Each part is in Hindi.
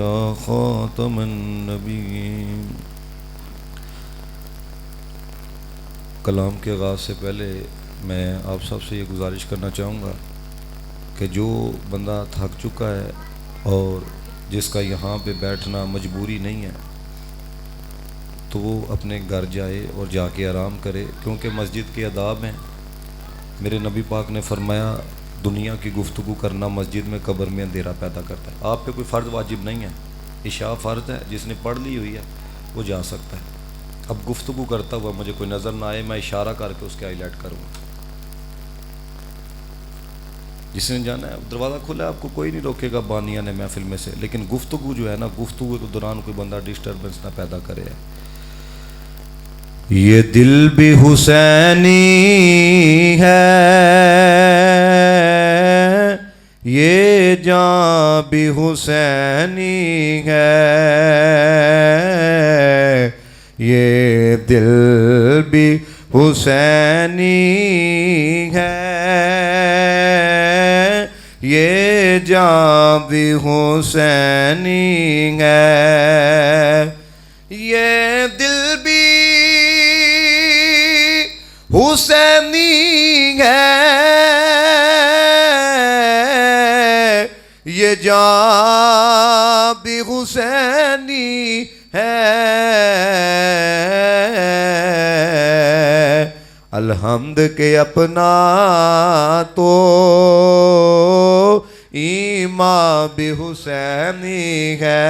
या ख़ातम अन्नबीय्यीन। कलाम के आगाज़ से पहले मैं आप सब से ये गुजारिश करना चाहूँगा कि जो बंदा थक चुका है और जिसका यहाँ पे बैठना मजबूरी नहीं है तो वो अपने घर जाए और जाके आराम करे, क्योंकि मस्जिद के आदाब हैं। मेरे नबी पाक ने फरमाया दुनिया की गुफ्तगू करना मस्जिद में कब्र में अंधेरा पैदा करता है। आप पे कोई फ़र्ज वाजिब नहीं है, इशा फ़र्ज है, जिसने पढ़ ली हुई है वो जा सकता है। अब गुफ्तगू करता हुआ मुझे कोई नज़र ना आए, मैं इशारा करके उसके हाईलाइट करूँगा। जिसने जाना है दरवाज़ा खुला है, आपको कोई नहीं रोकेगा बानिया ने महफिल में से, लेकिन गुफ्तगू जो है ना, गुफ्तगू के दौरान कोई बंदा डिस्टर्बेंस ना पैदा करे। ये दिल भी हुसैनी है, ये जान भी हुसैनी है, ये दिल भी हुसैनी है, ये जान भी हुसैनी है, ये दिल भी हुसैनी है, ये जान भी हुसैनी है। अलहम्द के अपना तो ईमान भी हुसैनी है।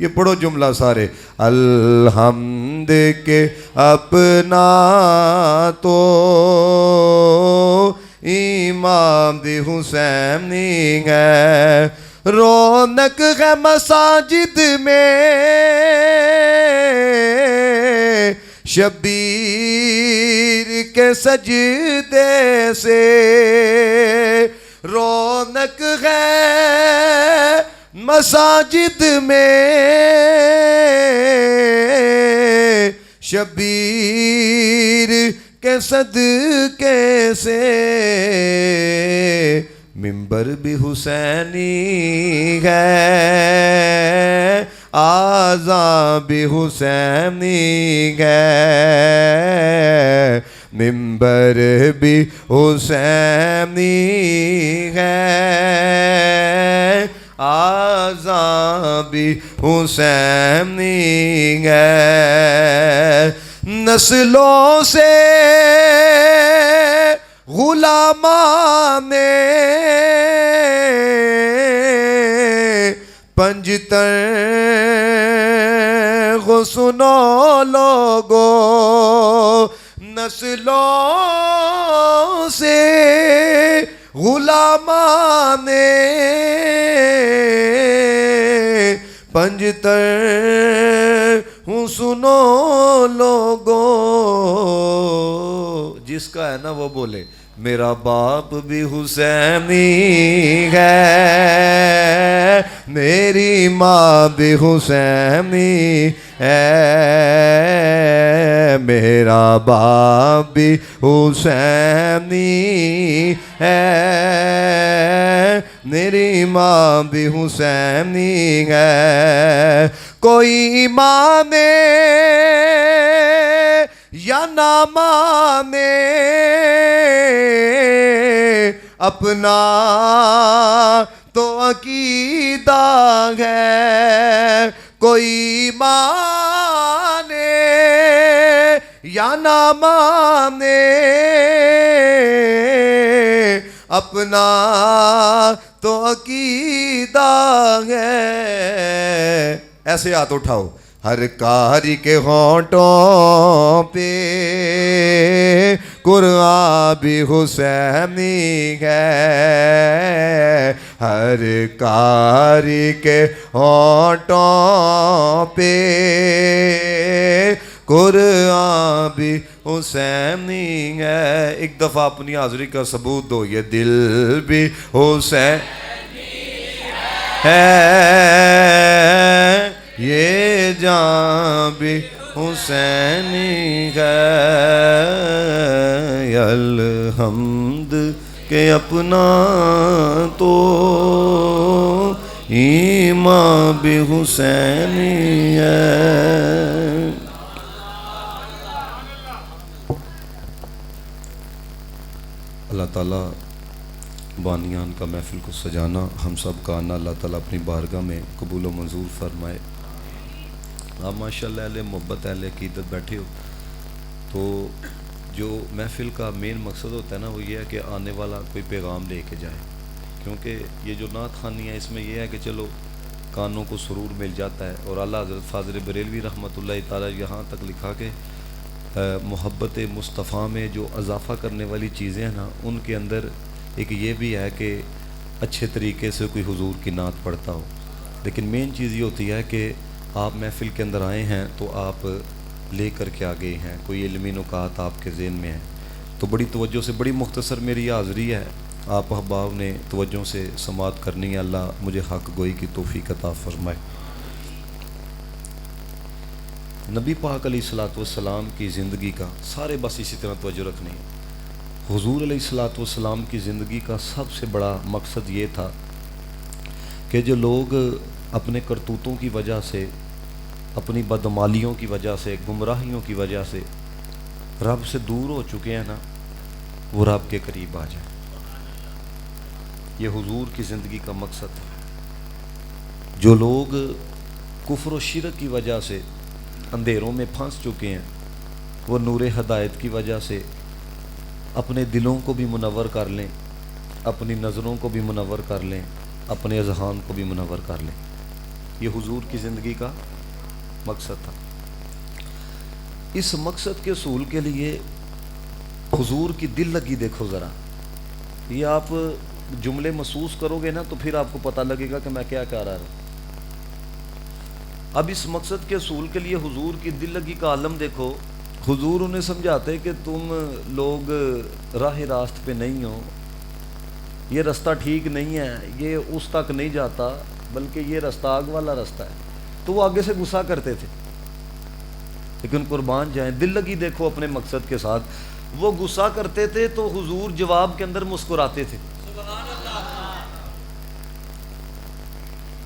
ये पढ़ो जुमला सारे। अलहम्द के अपना तो इमाम दी हुसैनी है। रौनक है मसाजिद में शबीर के सजदे से, रौनक है मसाजिद में शबीर के सदके से। मिंबर भी हुसैनी है, आज़ा भी हुसैनी है, मिंबर भी हुसैनी है, आज़ा भी हुसैनी है। नस्लों से गुलामा ने पंजतर को सुनो लोगो, नस्लों से गुलामा ने पंजतर सुनो लोगो। जिसका है ना वो बोले मेरा बाप भी हुसैनी है, मेरी माँ भी हुसैनी है, मेरा बाप भी हुसैनी है, मेरी माँ भी हुसैनी है। कोई माने या ना माने अपना तो अकीदा है, कोई माने या ना माने अपना तो अकीदा है। ऐसे हाथ उठाओ। हर कारी के होंठों पे कुरान भी हुसैनी है, हर कारी के होंठों पे कुरान भी हुसैनी है। एक दफ़ा अपनी हाज़िरी का सबूत दो, ये दिल भी हुसैनी है, ये जान भी हुसैनी है। अल्हम्द के अपना तो ईमान भी हुसैनी है। अल्लाह ताला बानियान का महफिल को सजाना हम सब का आना अल्लाह ताला अपनी बारगाह में कबूल व मंजूर फरमाए। आप माशाल्लाह अहले मोहब्बत अहले अकीदत बैठे हो, तो जो महफिल का मेन मकसद होता है ना वो ये है कि आने वाला कोई पैगाम लेके जाए, क्योंकि ये जो नात खानी है इसमें यह है कि चलो कानों को सुरूर मिल जाता है। और आला हज़रत फ़ाज़िल बरेलवी रहमतुल्लाहि ताला यहाँ तक लिखा कि मोहब्बत मुस्तफ़ा में जो इजाफ़ा करने वाली चीज़ें हैं ना, उनके अंदर एक ये भी है कि अच्छे तरीके से कोई हुजूर की नात पढ़ता हो। लेकिन मेन चीज़ ये होती है कि आप महफिल के अंदर आए हैं तो आप ले कर के आ गए हैं, कोई इल्मी नुकात आपके ज़हन में है, तो बड़ी तवज्जो से, बड़ी मुख्तसर मेरी हाज़री है, आप अहबाब ने तवज्जो से समात करनी है। अल्लाह मुझे हक़ गोई की तौफ़ीक़ अता फ़रमाए। नबी पाक अलैहिस्सलातु वस्सलाम की ज़िंदगी का सारे बस इसी तरह तवज्जो रखनी है। हुज़ूर अलैहिस्सलातु वस्सलाम की ज़िंदगी का सबसे बड़ा मकसद ये था कि जो लोग अपने करतूतों की वजह से, अपनी बदमालियों की वजह से, गुमराहियों की वजह से रब से दूर हो चुके हैं ना, वो रब के करीब आ जाए। ये हुज़ूर की ज़िंदगी का मकसद है। जो लोग कुफ्र व शिरक की वजह से अंधेरों में फंस चुके हैं, वो नूर हदायत की वजह से अपने दिलों को भी मुनव्वर कर लें, अपनी नज़रों को भी मुनव्वर कर लें, अपने अज़हान को भी मुनव्वर कर लें। ये हुजूर की ज़िंदगी का मकसद था। इस मकसद के असूल के लिए हुजूर की दिल लगी देखो ज़रा, ये आप जुमले महसूस करोगे ना तो फिर आपको पता लगेगा कि मैं क्या कह रहा हूँ। अब इस मकसद के असूल के लिए हुजूर की दिल लगी का आलम देखो। हुजूर उन्हें समझाते कि तुम लोग राह रास्त पे नहीं हो, ये रास्ता ठीक नहीं है, ये उस तक नहीं जाता, बल्कि ये रास्ता आग वाला रास्ता है। तो वो आगे से गुस्सा करते थे, लेकिन कुर्बान जाएं, दिल लगी देखो अपने मकसद के साथ। वो गुस्सा करते थे तो हुजूर जवाब के अंदर मुस्कुराते थे।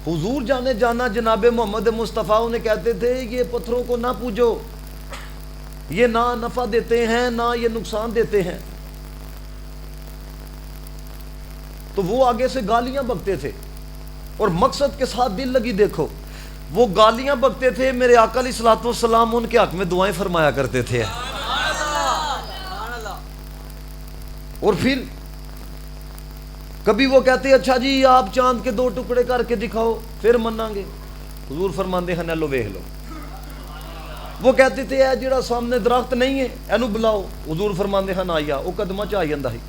हुजूर जाने जाना जनाबे मोहम्मद मुस्तफ़ा उन्हें कहते थे ये पत्थरों को ना पूजो, ये ना नफ़ा देते हैं ना ये नुकसान देते हैं। तो वो आगे से गालियां बकते थे और मकसद के साथ दिल लगी देखो। वो गालियां बकते थे, मेरे आका अलैहिस्सलातु वस्सलाम उनके हक में दुआएं फरमाया करते थे। और फिर कभी वो कहते अच्छा जी आप चांद के 2 टुकड़े करके दिखाओ फिर मनांगे। हुजूर फरमांदे हैं लो वेख लो। वो कहते थे ए जिहड़ा सामने दरख्त नहीं है एनू बुलाओ। हुजूर फरमांदे हैं आइया, वो कदमां च आ जांदा है।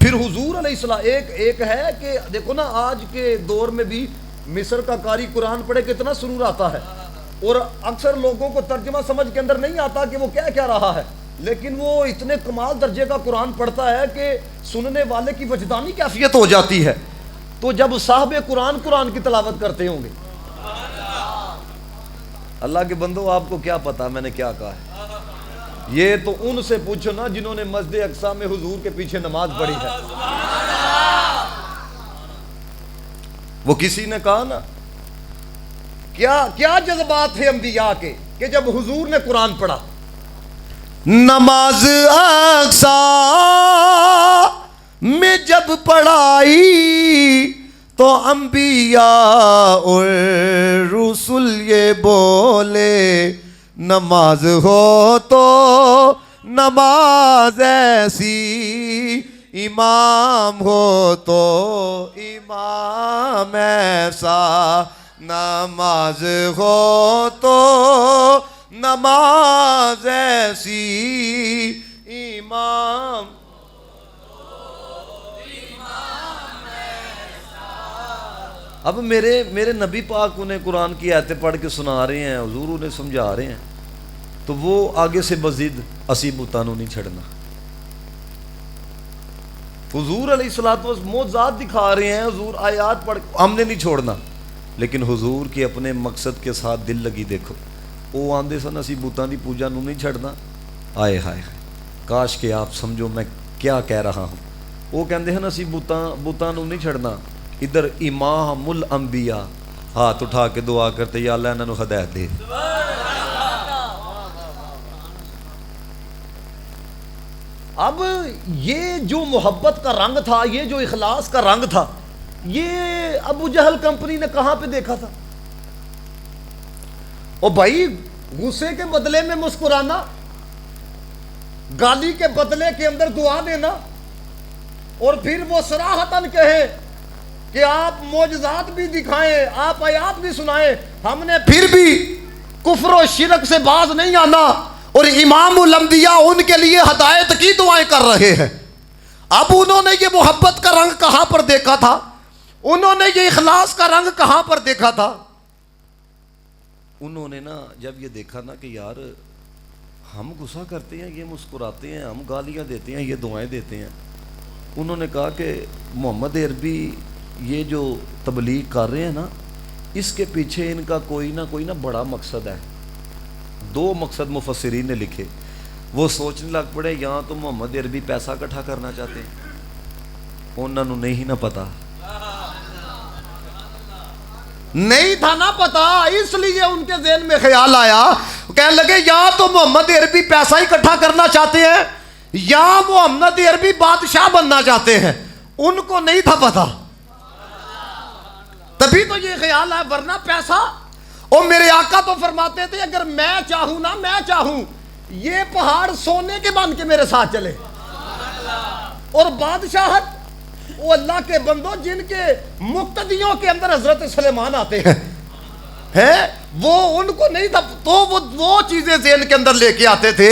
फिर हुजूर अलैहिस्सलाम एक है कि देखो ना आज के दौर में भी मिस्र का कारी कुरान पढ़े कितना सुरूर आता है, और अक्सर लोगों को तर्जुमा समझ के अंदर नहीं आता कि वो क्या क्या रहा है, लेकिन वो इतने कमाल दर्जे का कुरान पढ़ता है कि सुनने वाले की वजदानी कैफियत हो जाती है। तो जब साहब कुरान कुरान की तलावत करते होंगे, अल्लाह के बंदो आपको क्या पता मैंने क्या कहा है, ये तो उनसे पूछो ना जिन्होंने मस्जिद अक्सा में हुजूर के पीछे नमाज पढ़ी है। वो किसी ने कहा ना, क्या क्या जज्बात थे अंबिया के कि जब हुजूर ने कुरान पढ़ा, नमाज अक्सा में जब पढ़ाई तो अंबिया और रसूल ये बोले, नमाज हो तो नमाज ऐसी, इमाम हो तो इमाम ऐसा, नमाज हो तो नमाज ऐसी, इमाम। अब मेरे नबी पाक उन्हें कुरान की आयतें पढ़ के सुना रहे हैं, हुजूर उन्हें समझा रहे हैं, तो वो आगे से मजीद असी बुतानों नहीं छड़ना। हुजूर अलैहिस्सलातु वस्सलाम मौजज़ात दिखा रहे हैं, हुजूर आयात पढ़, हमने नहीं छोड़ना, लेकिन हुजूर के अपने मकसद के साथ दिल लगी। देखो वो आंदे सन असी बुतां दी पूजा नूं नहीं छड़ना। आए हाय, काश के आप समझो मैं क्या कह रहा हूँ। वो कहते हैं असी बुतां नूं नहीं छड़ना। इधर इमामुल अंबिया हाथ उठा के दुआ करते, या अल्लाह इन्हां नूं हिदायत दे। अब ये जो मोहब्बत का रंग था, ये जो इखलास का रंग था, ये अबू जहल कंपनी ने कहां पे देखा था? ओ भाई, गुस्से के बदले में मुस्कुराना, गाली के बदले के अंदर दुआ देना, और फिर वो सराहतन कहे कि आप मौजज़ात भी दिखाएं, आप आयात भी सुनाएं, हमने फिर भी कुफ्र और शिरक से बाज नहीं आना, और इमामुल अंबिया उनके लिए हदायत की दुआएं कर रहे हैं। अब उन्होंने ये मोहब्बत का रंग कहां पर देखा था? उन्होंने ये इखलास का रंग कहां पर देखा था? उन्होंने ना जब ये देखा ना कि यार हम गुस्सा करते हैं, ये मुस्कुराते हैं, हम गालियां देते हैं, ये दुआएं देते हैं, उन्होंने कहा कि मोहम्मद अरबी ये जो तबलीग कर रहे हैं ना, इसके पीछे इनका कोई ना बड़ा मकसद है। दो मकसद मुफस्सिरीन ने लिखे। वो सोचने लग पड़े, या तो मोहम्मद अरबी पैसा इकट्ठा करना चाहते हैं, उन्होंने नहीं ना पता, नहीं था ना पता, इसलिए उनके ज़हन में ख्याल आया, कहने लगे या तो मोहम्मद अरबी पैसा इकट्ठा करना चाहते हैं, या मोहम्मद अरबी बादशाह बनना चाहते हैं। उनको नहीं था पता, तभी तो ये ख्याल है, वरना पैसा। और मेरे आका तो फरमाते थे, अगर मैं चाहूं ना, मैं चाहूं ये पहाड़ सोने के बन के मेरे साथ चले, और बादशाहत वो अल्लाह के बंदो जिनके मुक्तदियों के अंदर हजरत सुलेमान आते हैं वो उनको नहीं था। तो वो चीजें ज़हन के अंदर लेके आते थे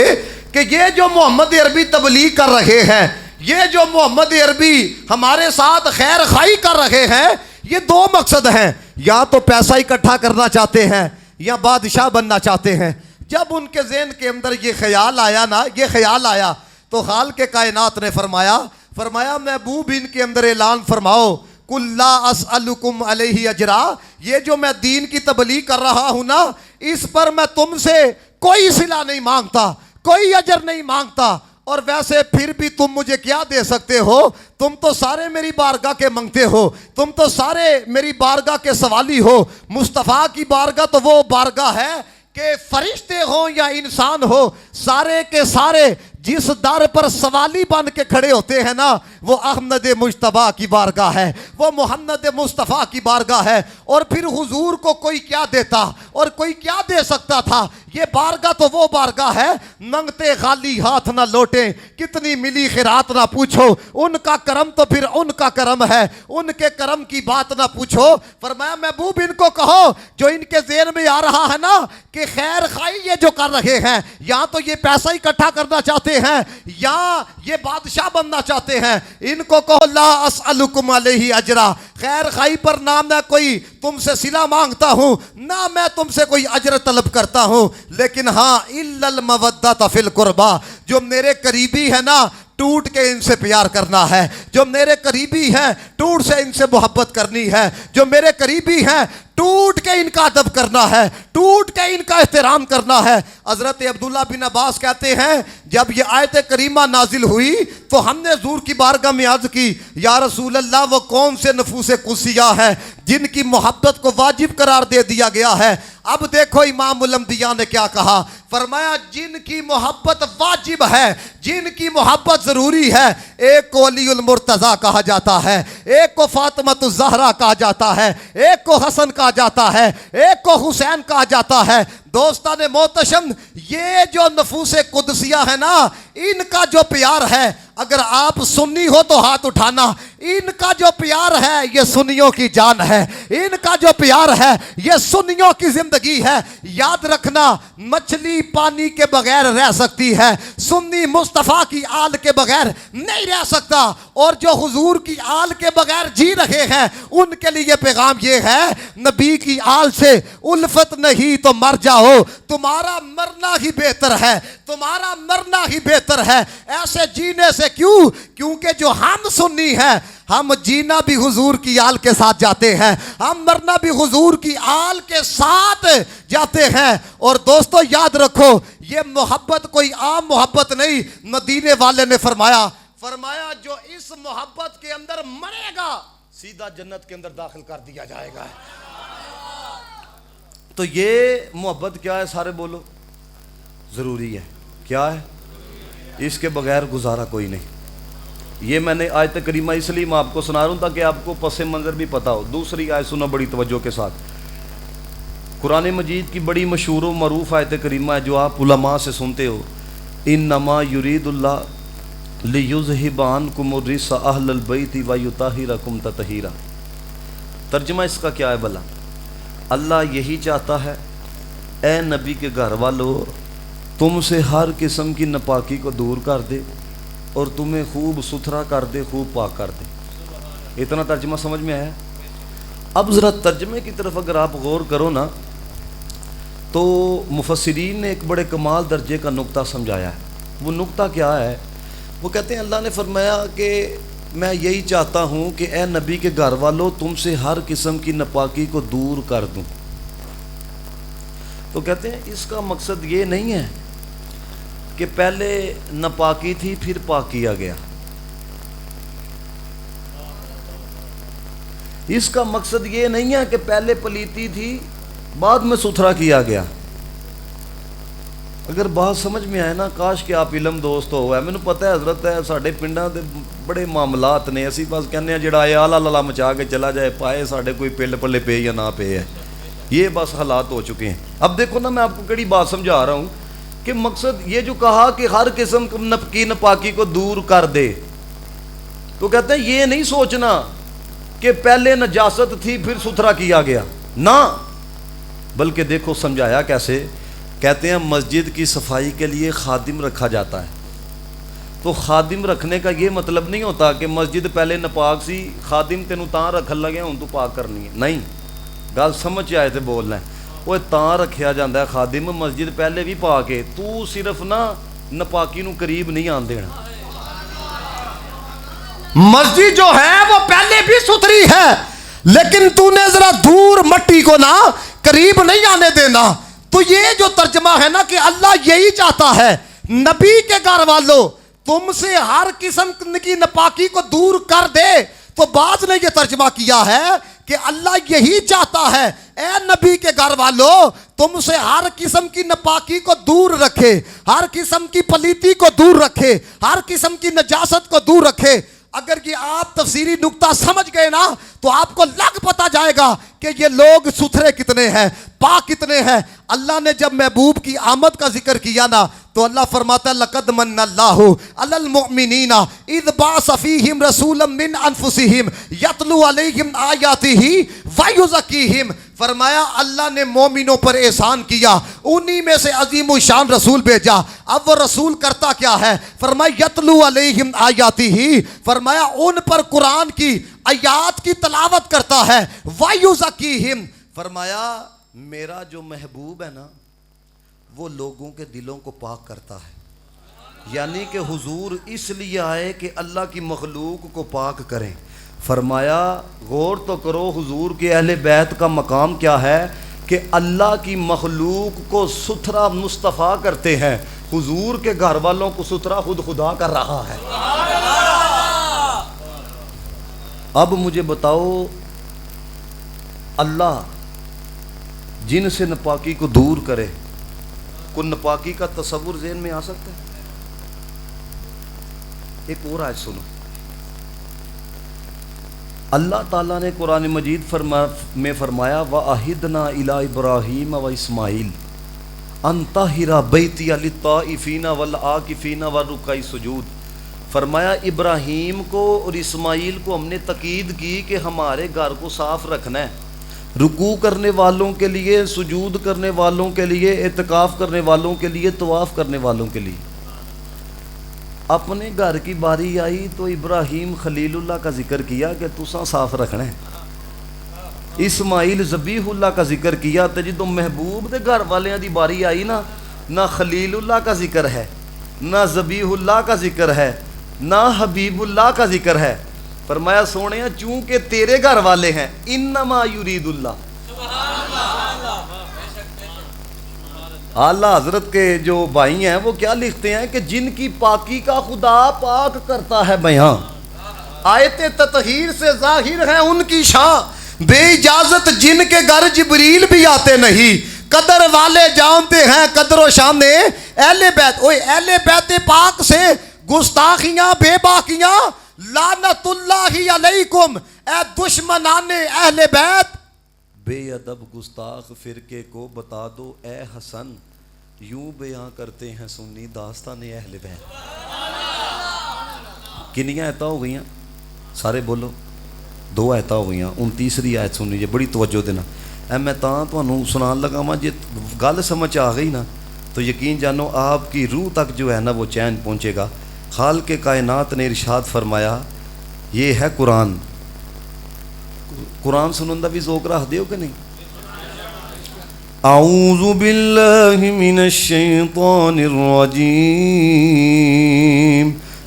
कि ये जो मोहम्मद अरबी तबलीग कर रहे हैं, ये जो मोहम्मद अरबी हमारे साथ खैर खाई कर रहे हैं, ये दो मकसद हैं, या तो पैसा इकट्ठा करना चाहते हैं या बादशाह बनना चाहते हैं। जब उनके ज़हन के अंदर ये ख्याल आया ना, ये ख्याल आया, तो खाल के कायनात ने फरमाया महबूब इनके अंदर ऐलान फरमाओ, कुल्ला अस्अलुकुम अलैहि अजरा, ये जो मैं दीन की तबलीग कर रहा हूं ना, इस पर मैं तुमसे कोई सिला नहीं मांगता, कोई अजर नहीं मांगता, और वैसे फिर भी तुम मुझे क्या दे सकते हो? तुम तो सारे मेरी बारगाह के मंगते हो, तुम तो सारे मेरी बारगाह के सवाली हो। मुस्तफ़ा की बारगाह तो वो बारगाह है कि फरिश्ते हो या इंसान हो, सारे के सारे जिस दर पर सवाली बन के खड़े होते हैं ना, वो अहमद मुश्तबा की बारगाह है, वो मोहम्मद मुस्तफ़ा की बारगाह है। और फिर हुजूर को कोई क्या देता और कोई क्या दे सकता था? ये बारगाह तो वो बारगाह है, मंगते खाली हाथ ना लौटे, कितनी मिली खैरात ना पूछो, उनका करम तो फिर उनका करम है, उनके करम की बात ना पूछो। फरमाया महबूब इनको कहो, जो इनके ज़हन में आ रहा है ना कि खैर खाई ये जो कर रहे हैं, या तो ये पैसा इकट्ठा करना चाहते हैं या ये बादशाह बनना चाहते हैं, इनको कहो ला अस्अलुकुम अलैहि अजरा, खैर खाई पर ना मैं कोई तुमसे सिला मांगता हूँ, ना मैं तुमसे कोई अजर तलब करता हूँ, लेकिन हाँ इल्लल मवद्दत फिल कुर्बा, जो मेरे करीबी है ना टूट के इनसे प्यार करना है, जो मेरे करीबी हैं टूट से इनसे मोहब्बत करनी है, जो मेरे करीबी हैं टूट के इनका अदब करना है, टूट के इनका एहतराम करना है। हज़रत अब्दुल्ला बिन अब्बास कहते हैं जब ये आयत करीमा नाजिल हुई तो हमने हुज़ूर की बारगाह में अर्ज़ की, या रसूल अल्लाह वो कौन से नफूस कुसिया है जिनकी मोहब्बत को वाजिब करार दे दिया गया है। अब देखो इमाम उल अंबिया ने क्या कहा, फरमाया जिनकी मोहब्बत वाजिब है, जिनकी मोहब्बत ज़रूरी है, एक को अलीउल मुर्तज़ा कहा जाता है, एक को फातिमतुज़ ज़हरा कहा जाता है, एक को हसन कहा जाता है, एक को हुसैन कहा जाता है। दोस्तान मोहतशम, ये जो नफूसे कुदसिया है ना, इनका जो प्यार है, अगर आप सुन्नी हो तो हाथ उठाना, इनका जो प्यार है ये सुन्नियों की जान है, इनका जो प्यार है ये सुन्नियों की जिंदगी है। याद रखना, मछली पानी के बगैर रह सकती है, सुन्नी मुस्तफ़ा की आल के बगैर नहीं रह सकता, और जो हुजूर की आल के बगैर जी रहे हैं उनके लिए पैगाम ये है, नबी की आल से उल्फत नहीं तो मर जाओ, तुम्हारा मरना ही बेहतर है, तुम्हारा मरना ही बेहतर है। ऐसे जीने से क्यों? क्योंकि जो हम सुन्नी हैं, हम जीना भी हुजूर की आल के साथ जाते हैं, हम मरना भी हुजूर की आल के साथ जाते हैं। और दोस्तों याद रखो, ये मोहब्बत कोई आम मोहब्बत नहीं, मदीने वाले ने फरमाया जो इस मोहब्बत के अंदर मरेगा सीधा जन्नत के अंदर दाखिल कर दिया जाएगा। तो ये मोहब्बत क्या है? सारे बोलो, ज़रूरी है। क्या है? इसके बगैर गुजारा कोई नहीं। ये मैंने आयत करीमा इसलिए मैं आपको सुना रहा हूँ ताकि आपको पस मंज़र भी पता हो। दूसरी आयत सुनो बड़ी तवज्जो के साथ, कुरान मजीद की बड़ी मशहूर व मरूफ आयत करीमा है जो आप उलमा से सुनते हो, इन्नमा युरीदुल्लाह लियुज़हिबा अन्कुम अर्रिज्स अहलल बैति व युताहिरकुम ततहीरा। तर्जुमा इसका क्या है भला? अल्लाह यही चाहता है, ए नबी के घर वालों, तुमसे हर किस्म की नापाकी को दूर कर दे और तुम्हें खूब सुथरा कर दे, खूब पाक कर दे। इतना तर्जुमा समझ में आया? अब ज़रा तर्जुमे की तरफ अगर आप गौर करो ना, तो मुफस्सिरीन ने एक बड़े कमाल दर्जे का नुक्ता समझाया है। वो नुक्ता क्या है? वो कहते हैं अल्लाह ने फरमाया कि मैं यही चाहता हूँ कि ए नबी के घर वालों, तुमसे हर किस्म की नापाकी को दूर कर दूँ। तो कहते हैं इसका मकसद ये नहीं है कि पहले नापाकी थी फिर पाक किया गया, इसका मकसद ये नहीं है कि पहले पलीती थी बाद में सुथरा किया गया। अगर बात समझ में आए ना, काश कि आप इलम दोस्त हो। मैंने पता है हजरत है साढ़े पिंडा के बड़े मामलात ने, असी बस कहने जड़ा आया आला लाला मचा के चला जाए, पाए साढ़े कोई पिल पल्ले पे या ना पे है, ये बस हालात हो चुके हैं। अब देखो ना, मैं आपको कड़ी बात समझा रहा हूँ कि मकसद ये जो कहा कि हर किस्म की नापाकी को दूर कर दे, तो कहते हैं ये नहीं सोचना कि पहले नजासत थी फिर सुथरा किया गया ना, बल्कि देखो समझाया कैसे। कहते हैं मस्जिद की सफाई के लिए खादिम रखा जाता है, तो खादिम रखने का ये मतलब नहीं होता कि मस्जिद पहले नापाक सी, खादिम तेनू तां रखन लगे हूँ तू पाक करनी है, नहीं। गल समझ आए थे बोलना है, वो तां रखा जाता है खादिम, मस्जिद पहले भी पा के, तू सिर्फ ना नापाकी नू करीब नहीं आन देना। मस्जिद जो है वो पहले भी सुथरी है, लेकिन तूने जरा दूर मट्टी को ना करीब नहीं आने देना। तो ये जो तर्जमा है ना कि अल्लाह यही चाहता है, नबी के घर वालों तुमसे हर किस्म की नापाकी को दूर कर दे। तो बाज ने ये तर्जमा किया है कि अल्लाह यही चाहता है, ए नबी के घर वालों तुमसे हर किस्म की नापाकी को दूर रखे, हर किस्म की पलीती को दूर रखे, हर किस्म की नजासत को दूर रखे। अगर ये आप तफसीरी नुक्ता समझ गए ना, तो आपको लग पता जाएगा कि ये लोग सुथरे कितने हैं, पाक कितने हैं। अल्लाह ने जब महबूब की आमद का जिक्र किया ना, तो अल्लाह फरमाता है लक़द मन्नल्लाहु अलल मुमिनीना इज़ बाअस फ़ीहिम रसूलन मिन अनफुसिहिम यतलू अलैहिम आयातिही व युज़क्कीहिम। फरमाया अल्लाह ने मोमिनों पर एहसान किया, उन्हीं में से अजीम शान रसूल भेजा। अब वो रसूल करता क्या है? फरमाया यतलू अलैहिम आयातिही, फरमाया उन पर कुरान की आयात की तलावत करता है। व युज़क्कीहिम, फरमाया मेरा जो महबूब है ना वो लोगों के दिलों को पाक करता है। यानी कि हुजूर इसलिए आए कि अल्लाह की मखलूक को पाक करें। फरमाया गौर तो करो हुजूर के अहले बैत का मकाम क्या है कि अल्लाह की मखलूक को सुथरा मुस्तफ़ा करते हैं। हुजूर के घर वालों को सुथरा खुद खुदा कर रहा है। अब मुझे बताओ अल्लाह जिनसे नापाकी को दूर करे, को नापाकी का तसव्वुर ज़हन में आ सकता है? एक और आयत सुनो, अल्लाह ताला ने कुरान मजीद में फरमाया व अहिदना इला इब्राहीम व इस्माइल अन ताहिरा बैतिया लित्ताइफीना वल आकिफीना व रुक्काई सुजूद। फरमाया इब्राहीम को और इस्माइल को हमने तकीद की कि हमारे घर को साफ रखना है, रुकू करने वालों के लिए, सुजूद करने वालों के लिए, इत्काफ करने वालों के लिए, तवाफ़ करने वालों के लिए। अपने घर की बारी आई तो इब्राहीम खलीलुल्लाह का जिक्र किया कि तुसा साफ रखना है। इस्माइल ज़बीहुल्लाह का जिक्र किया। तो जो महबूब के घर वाले की बारी आई ना खलीलुल्लाह का जिक्र है, ना ज़बीहुल्लाह का जिक्र है, ना हबीबुल्लाह का जिक्र है। फरमाया सोने चूंकि तेरे घर वाले हैं, इन्नमा युरीदुल्लाह। आला हजरत के जो भाई हैं वो क्या लिखते हैं कि जिनकी पाकी का खुदा पाक करता है बयां, आयत ततहीर से जाहिर है उनकी शान। बेइजाजत जिनके घर जिब्रील भी आते नहीं, कदर वाले जानते हैं कदर व शान अहले बैत। ओए अहले बैत पाक से गुस्ताखियां बेबाकियां लानतुल्लाहि अलैकुम, ए दुश्मनाने अहले बैत। बेअदब गुस्ताख फिरके को बता दो ए हसन, यूं बयां करते हैं सुन्नी दास्तान अहले बैत। किनियां आयतां हो गई? सारे बोलो। 2 आयतां हो गई। 29वीं आयत सुनी जे, बड़ी तवज्जो देना। ए मैं तुहानू सुनान लगा वां, जे गल समझ आ गई ना तो यकीन जानो आपकी रूह तक जो है ना वो चैन पहुँचेगा। खाल के कायनात ने इरशाद फरमाया, ये है कुरान। कुरान सुनने का भी ज़ौक़ रख दियो कि नहीं? आऊज़ु बिल्लाहि मिनश शैतानिर रजीम,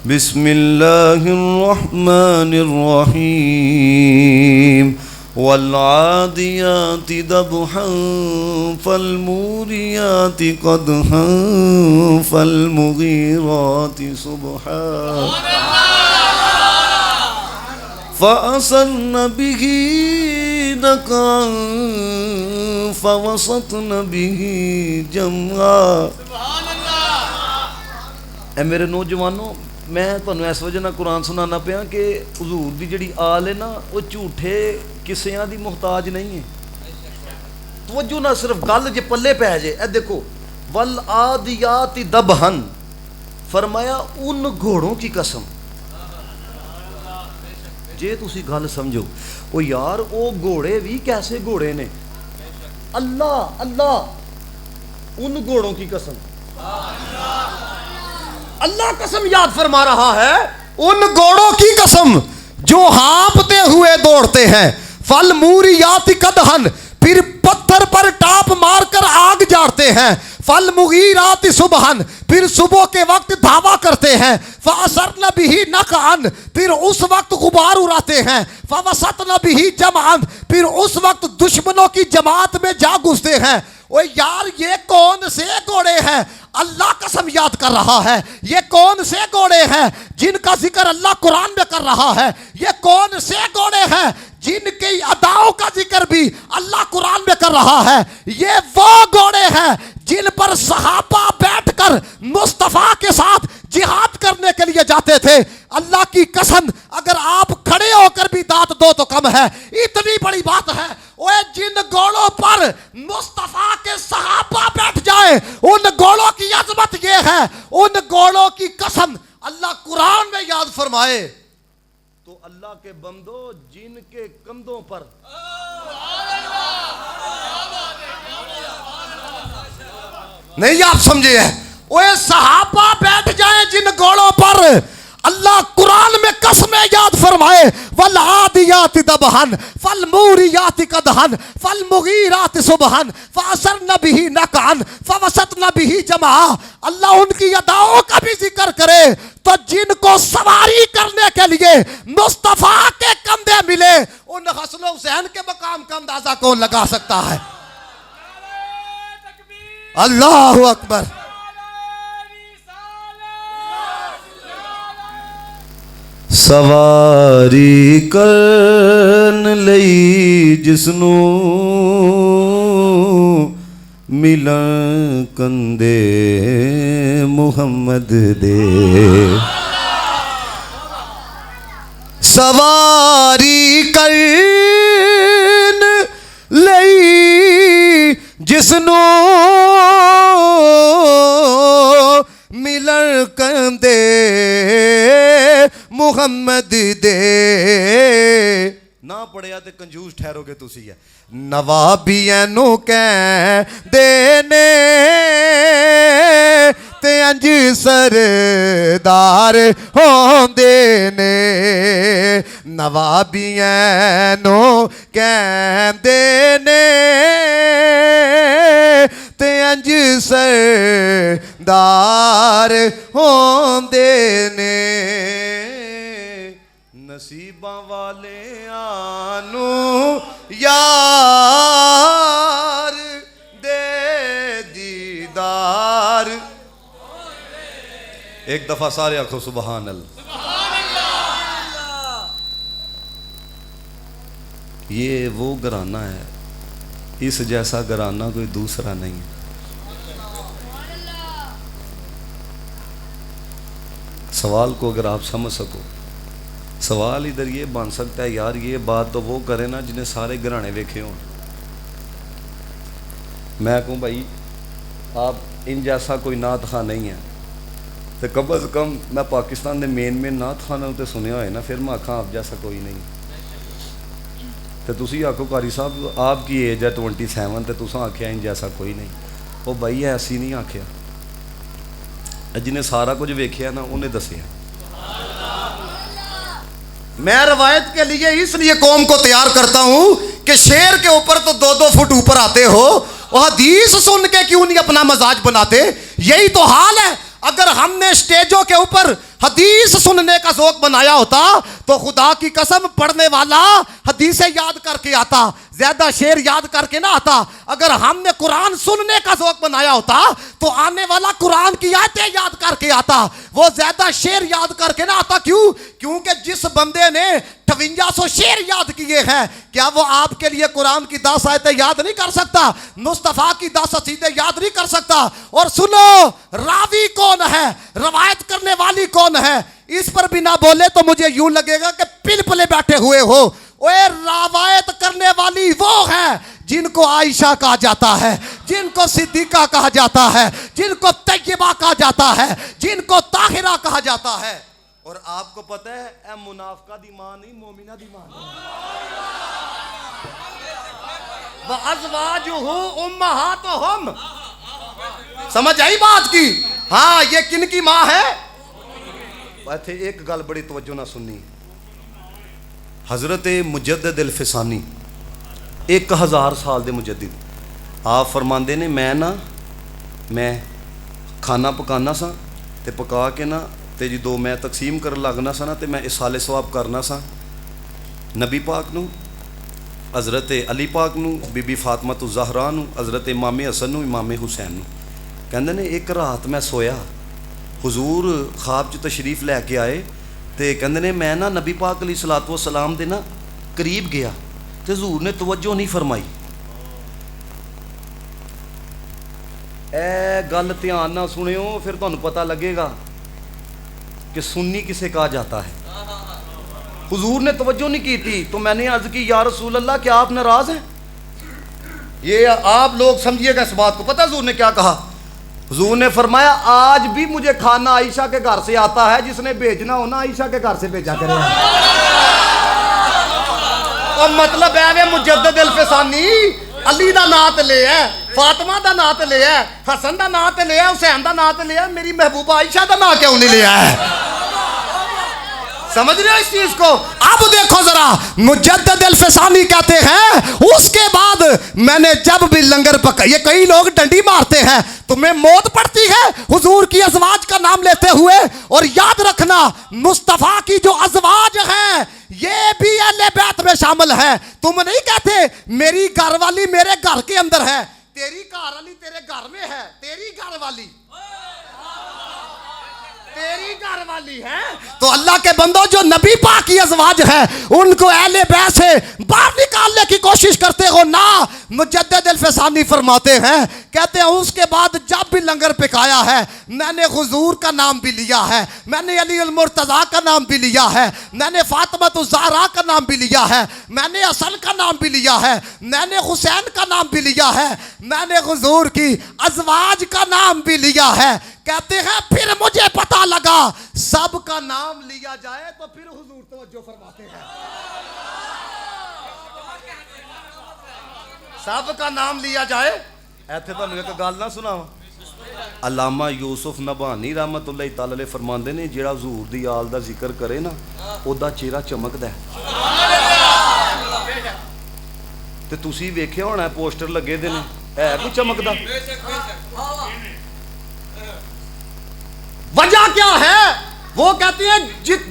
बिस्मिल्लाहिर रहमानिर रहीम। वल आदियाति दबहन फलमूरियाति क़दहन फलमुगीराति सुबहा फ़असरन बिही नक़अन फ़वसतन बिही जमआ। ए मेरे नौजवानों, मैं तुहानू इस वजह कुरान सुनाना पिया कि हुजूर दी जिहड़ी आल है ना वो झूठे किसियां दी मुहताज नहीं है। तवज्जो ना, सिर्फ गल जे पल्ले पै जे। ए देखो, वल आदियाति दबहन, फरमाया उन घोड़ों की कसम। जे तुसी गल समझो, ओ यार वो घोड़े भी कैसे घोड़े ने? अल्लाह अल्लाह, उन घोड़ों की कसम। अल्लाह कसम याद फरमा रहा है, उन घोड़ों की कसम जो हाँफते हुए दौड़ते हैं। फल मूरियाति कदहन, फिर पत्थर पर टाप मारकर आग जाड़ते हैं। फल मुगीराति सुबहन, फिर सुबह के वक्त धावा करते हैं। फ़असरन बिही नक़अन, फिर उस वक्त गुबार उड़ाते हैं। फ़वसतन बिही जमअन, फिर उस वक्त दुश्मनों की जमात में जा घुसते हैं। ओ यार ये कौन से घोड़े हैं? अल्लाह कसम याद कर रहा है। ये कौन से घोड़े हैं जिनका जिक्र अल्लाह कुरान में कर रहा है? ये कौन से घोड़े हैं जिनकी अदाओं का जिक्र भी अल्लाह कुरान में कर रहा है? ये वो घोड़े हैं जिन पर सहाबा बैठकर मुस्तफ़ा के साथ जिहाद करने के लिए जाते थे। अल्लाह की कसम, अगर आप खड़े होकर भी दात दो तो कम है, इतनी बड़ी बात है। ओए जिन घोड़ों पर मुस्तफा के सहाबा बैठ जाए उन घोड़ों की अजमत ये है, उन घोड़ों की कसम अल्लाह कुरान में याद फरमाए तो अल्लाह के बंदो जिनके कंधों पर नहीं आप समझे है, ओए सहाबा बैठ जाए जिन घोड़ों पर अल्लाह कुरान में कसमें याद फरमाए, वल आदियात दबहन फल मूरियात कदहन फल मुगीरात सुबहन फासरन बिही नकान फवसतन बिही जमा। अल्लाह उनकी अदाओं का भी जिक्र करे तो जिनको सवारी करने के लिए मुस्तफा के कंधे मिले उन हसन हुसैन के मकाम का अंदाजा कौन लगा सकता है। अल्लाह अकबर। सवारी करन लई जिसनू मिलन कंदे मुहम्मद दे, सवारी करन लई जिसनू मिलन कंदे मुहम्मद दे। ना पढ़िया ते कंजूस ठहरोगे तुसी है। नवाबियां नु कहंदे ने ते अंज सरदार होंदे ने, नवाबियां नु कहंदे ने ते अंज सरदार होंदे ने। नसीबां वाले आनू यार दे दीदार। एक दफा सारे आखो सुबहान अल्लाह। ये वो घराना है, इस जैसा घराना कोई दूसरा नहीं है। सवाल को अगर आप समझ सको, सवाल इधर ये बन सकता है यार ये बात तो वो करे ना जिन्हें सारे घराने वेखे हों। मैं कहूँ भाई आप इन जैसा कोई नात खान नहीं है तो कम अज़ कम मैं पाकिस्तान के मेन नात खाना तो सुनिया होए ना, फिर मैं आखा आप जैसा कोई नहीं। तो तुसी आखो कारी साहब आपकी एज है 27 तो तुसा आख्या इन जैसा कोई नहीं। वो भाई ऐसी नहीं आख्या, जिन्हें सारा कुछ वेख्या ना उन्हें दसिया। मैं रवायत के लिए इसलिए कौम को तैयार करता हूं कि शेर के ऊपर तो 2-2 फुट ऊपर आते हो और हदीस सुन के क्यों नहीं अपना मजाज बनाते। यही तो हाल है। अगर हमने स्टेजों के ऊपर हदीस सुनने का शौक बनाया होता तो खुदा की कसम पढ़ने वाला हदीसें याद करके आता, ज्यादा शेर याद करके ना आता। अगर हमने कुरान सुनने का शौक बनाया होता तो आने वाला कुरान की आयतें याद करके आता, वो ज्यादा शेर याद करके ना आता। क्यों? क्योंकि जिस बंदे ने 5200 शेर याद किए हैं, क्या वो आपके लिए कुरान की 10 आयतें याद नहीं कर सकता? मुस्तफा की 10 असीदे याद नहीं कर सकता? और सुनो, रावी कौन है, रवायत करने वाली कौन है, इस पर भी ना बोले तो मुझे यूं लगेगा कि पिलपले बैठे हुए हो। ओए रवायत करने वाली वो है जिनको आयशा कहा जाता है, जिनको सिद्दीका कहा जाता है, जिनको तैयबा कहा जाता है, जिनको ताहिरा कहा जाता है। और आपको पता है ए मुनाफिका दी मां नहीं, मोमिना दी मां। व अज़वाजुहु उम्महातुहुम। समझ आई बात की? हाँ, ये किन की मां है? इत्थे एक गल बड़ी तवज्जो ना सुननी। हज़रत मुजद्दिद अल फिसानी 1000 साल दे मुजद्दिद आप फरमाते ने मैं खाना पकाना सा ते पका के ना ते जो मैं तकसीम कर लगना सा ना ते मैं इसाले सवाब करना सा नबी पाक नू, हज़रत अली पाक नू, बीबी फातिमा तो ज़हरा नू, हज़रत इमाम हसन नू, इमाम हुसैन नू। कहंदे ने एक रात मैं सोया, हुजूर ख्वाब च तशरीफ लैके आए ते कहंदे ने मैं ना नबी पाक अलैहिस्सलातु वस्सलाम दे ना करीब गया ते हुजूर ने तवज्जो नहीं फरमाई। ए गल ध्यान ना सुनियो, फिर तुहानू पता लगेगा कि सुन्नी किसे कहा जाता है। हुजूर ने तवज्जो नहीं की थी तो मैंने अर्ज की या रसूल अल्लाह क्या आप नाराज़ हैं? ये आप लोग समझिएगा इस बात को। पता हुजूर ने क्या कहा? हुजूर ने फरमाया आज भी मुझे खाना आयशा के घर से आता है, जिसने भेजना हो ना आयशा के घर से भेजा करे। और मतलब है वे मुजद्दिद अल-फसानी अली दा नां ते ले है, फातिमा दा नां ते ले है, हसन दा नां ते ले है, हुसैन दा नां ते ले है, मेरी महबूबा आयशा दा नां क्यों नहीं लिया है? समझ रहे हो इस चीज को? अब देखो जरा, मुजद्दिद अल-फसानी कहते हैं उसके बाद मैंने जब भी लंगर पका, ये कई लोग डंडी मारते हैं, तुम्हें मौत पड़ती है हुजूर की अज़वाज का नाम लेते हुए। और याद रखना मुस्तफ़ा की जो अज़वाज हैं ये भी अहले बैत में शामिल है। तुम नहीं कहते मेरी घरवाली मेरे घर के अंदर है, तेरी घरवाली तेरे घर में है, तेरी घरवाली तेरी घर वाली है। तो अल्लाह के बंदो जो नबी पाक की अज़वाज है उनको अहले बैत से बाहर निकालने की कोशिश करते हो ना। मुजद्दिद अल-फसानी फरमाते हैं, कहते हैं उसके बाद जब भी लंगर पकाया है मैंने हुजूर का नाम भी लिया है, मैंने अली अल-मुर्तज़ा का नाम भी लिया है, मैंने फातिमा ज़हरा का नाम भी लिया है, मैंने हसन का नाम भी लिया है, मैंने हुसैन का नाम भी लिया है, मैंने हुजूर की अज़वाज का नाम भी लिया है। कहते हैं फिर मुझे पता लगा सबका नाम लिया जाए तो फिर हुजूर तवज्जो फरमाते हैं। सबका नाम लिया जाए। ऐथे तुहानू एक गल ना सुनावां, अल्लामा यूसुफ नबानी रहमतुल्लाह तआला अलैह फरमांदे ने जेड़ा हुजूर दी आल दा जिक्र करे ना ओदा चेहरा चमकदा है। ते तुसी वेखिया होना पोस्टर लगे दे ने, है कोई चमकदा? वजह क्या है? वो कहते हैं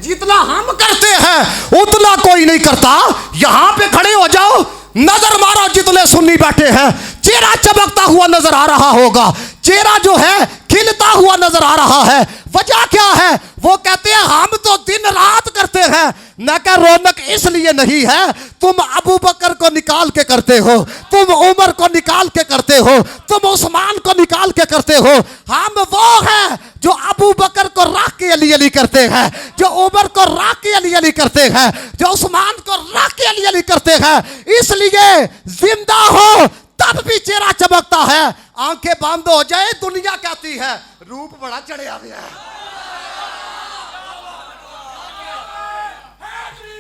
जितना हम करते हैं उतना कोई नहीं करता। यहां पे खड़े हो जाओ, नजर मारो, जितने सुन्नी बैठे हैं चेहरा चमकता हुआ नजर आ रहा होगा, चेहरा जो है खिलता हुआ नजर आ रहा है। वजह क्या है? वो कहते हैं हम तो दिन रात करते हैं। मैं क्या रौनक इसलिए नहीं है तुम अबू बकर को निकाल के करते हो, तुम उमर को निकाल के करते हो, तुम उस्मान को निकाल के करते हो। हम वो हैं जो अबू बकर को रख के अली अली करते हैं, जो उमर को रख के अली अली करते हैं, जो उस्मान को रख के अली अली करते हैं। इसलिए जिंदा हो तब भी चेहरा चमकता है, आंखें बंद हो जाए दुनिया कहती है रूप बड़ा चढ़िया गया है।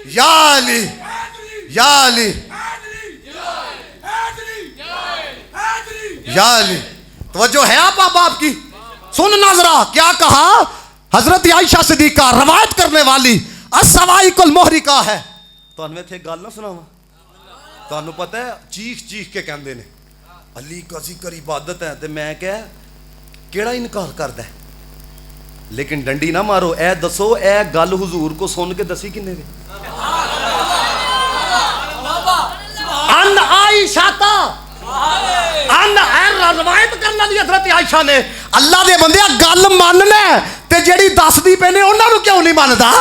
या अली या अली या अली। तवज्जो है आप बाप की? सुन नजरा क्या कहा हजरत आयशा सिद्दीका रवायत करने वाली अस्सवाइकुल मुहरिका है। तुहानू इत्थे गल ना सुनावां, तुहानू पता है चीख चीख के कहंदे ने अली का जिक्र इबादत है, ते मैं क्या केड़ा इनकार करदा है? लेकिन डंडी ना मारो, ए दसो ए गल हुजूर को सुन के दसी किन्ने ने? अन आयशा ता अन रवायत करने दी हजरत आयशा ने। अल्लाह दे बंदे गल मनना ते जेड़ी दसदी पे ने उन्हां नू क्यों नहीं मनदा?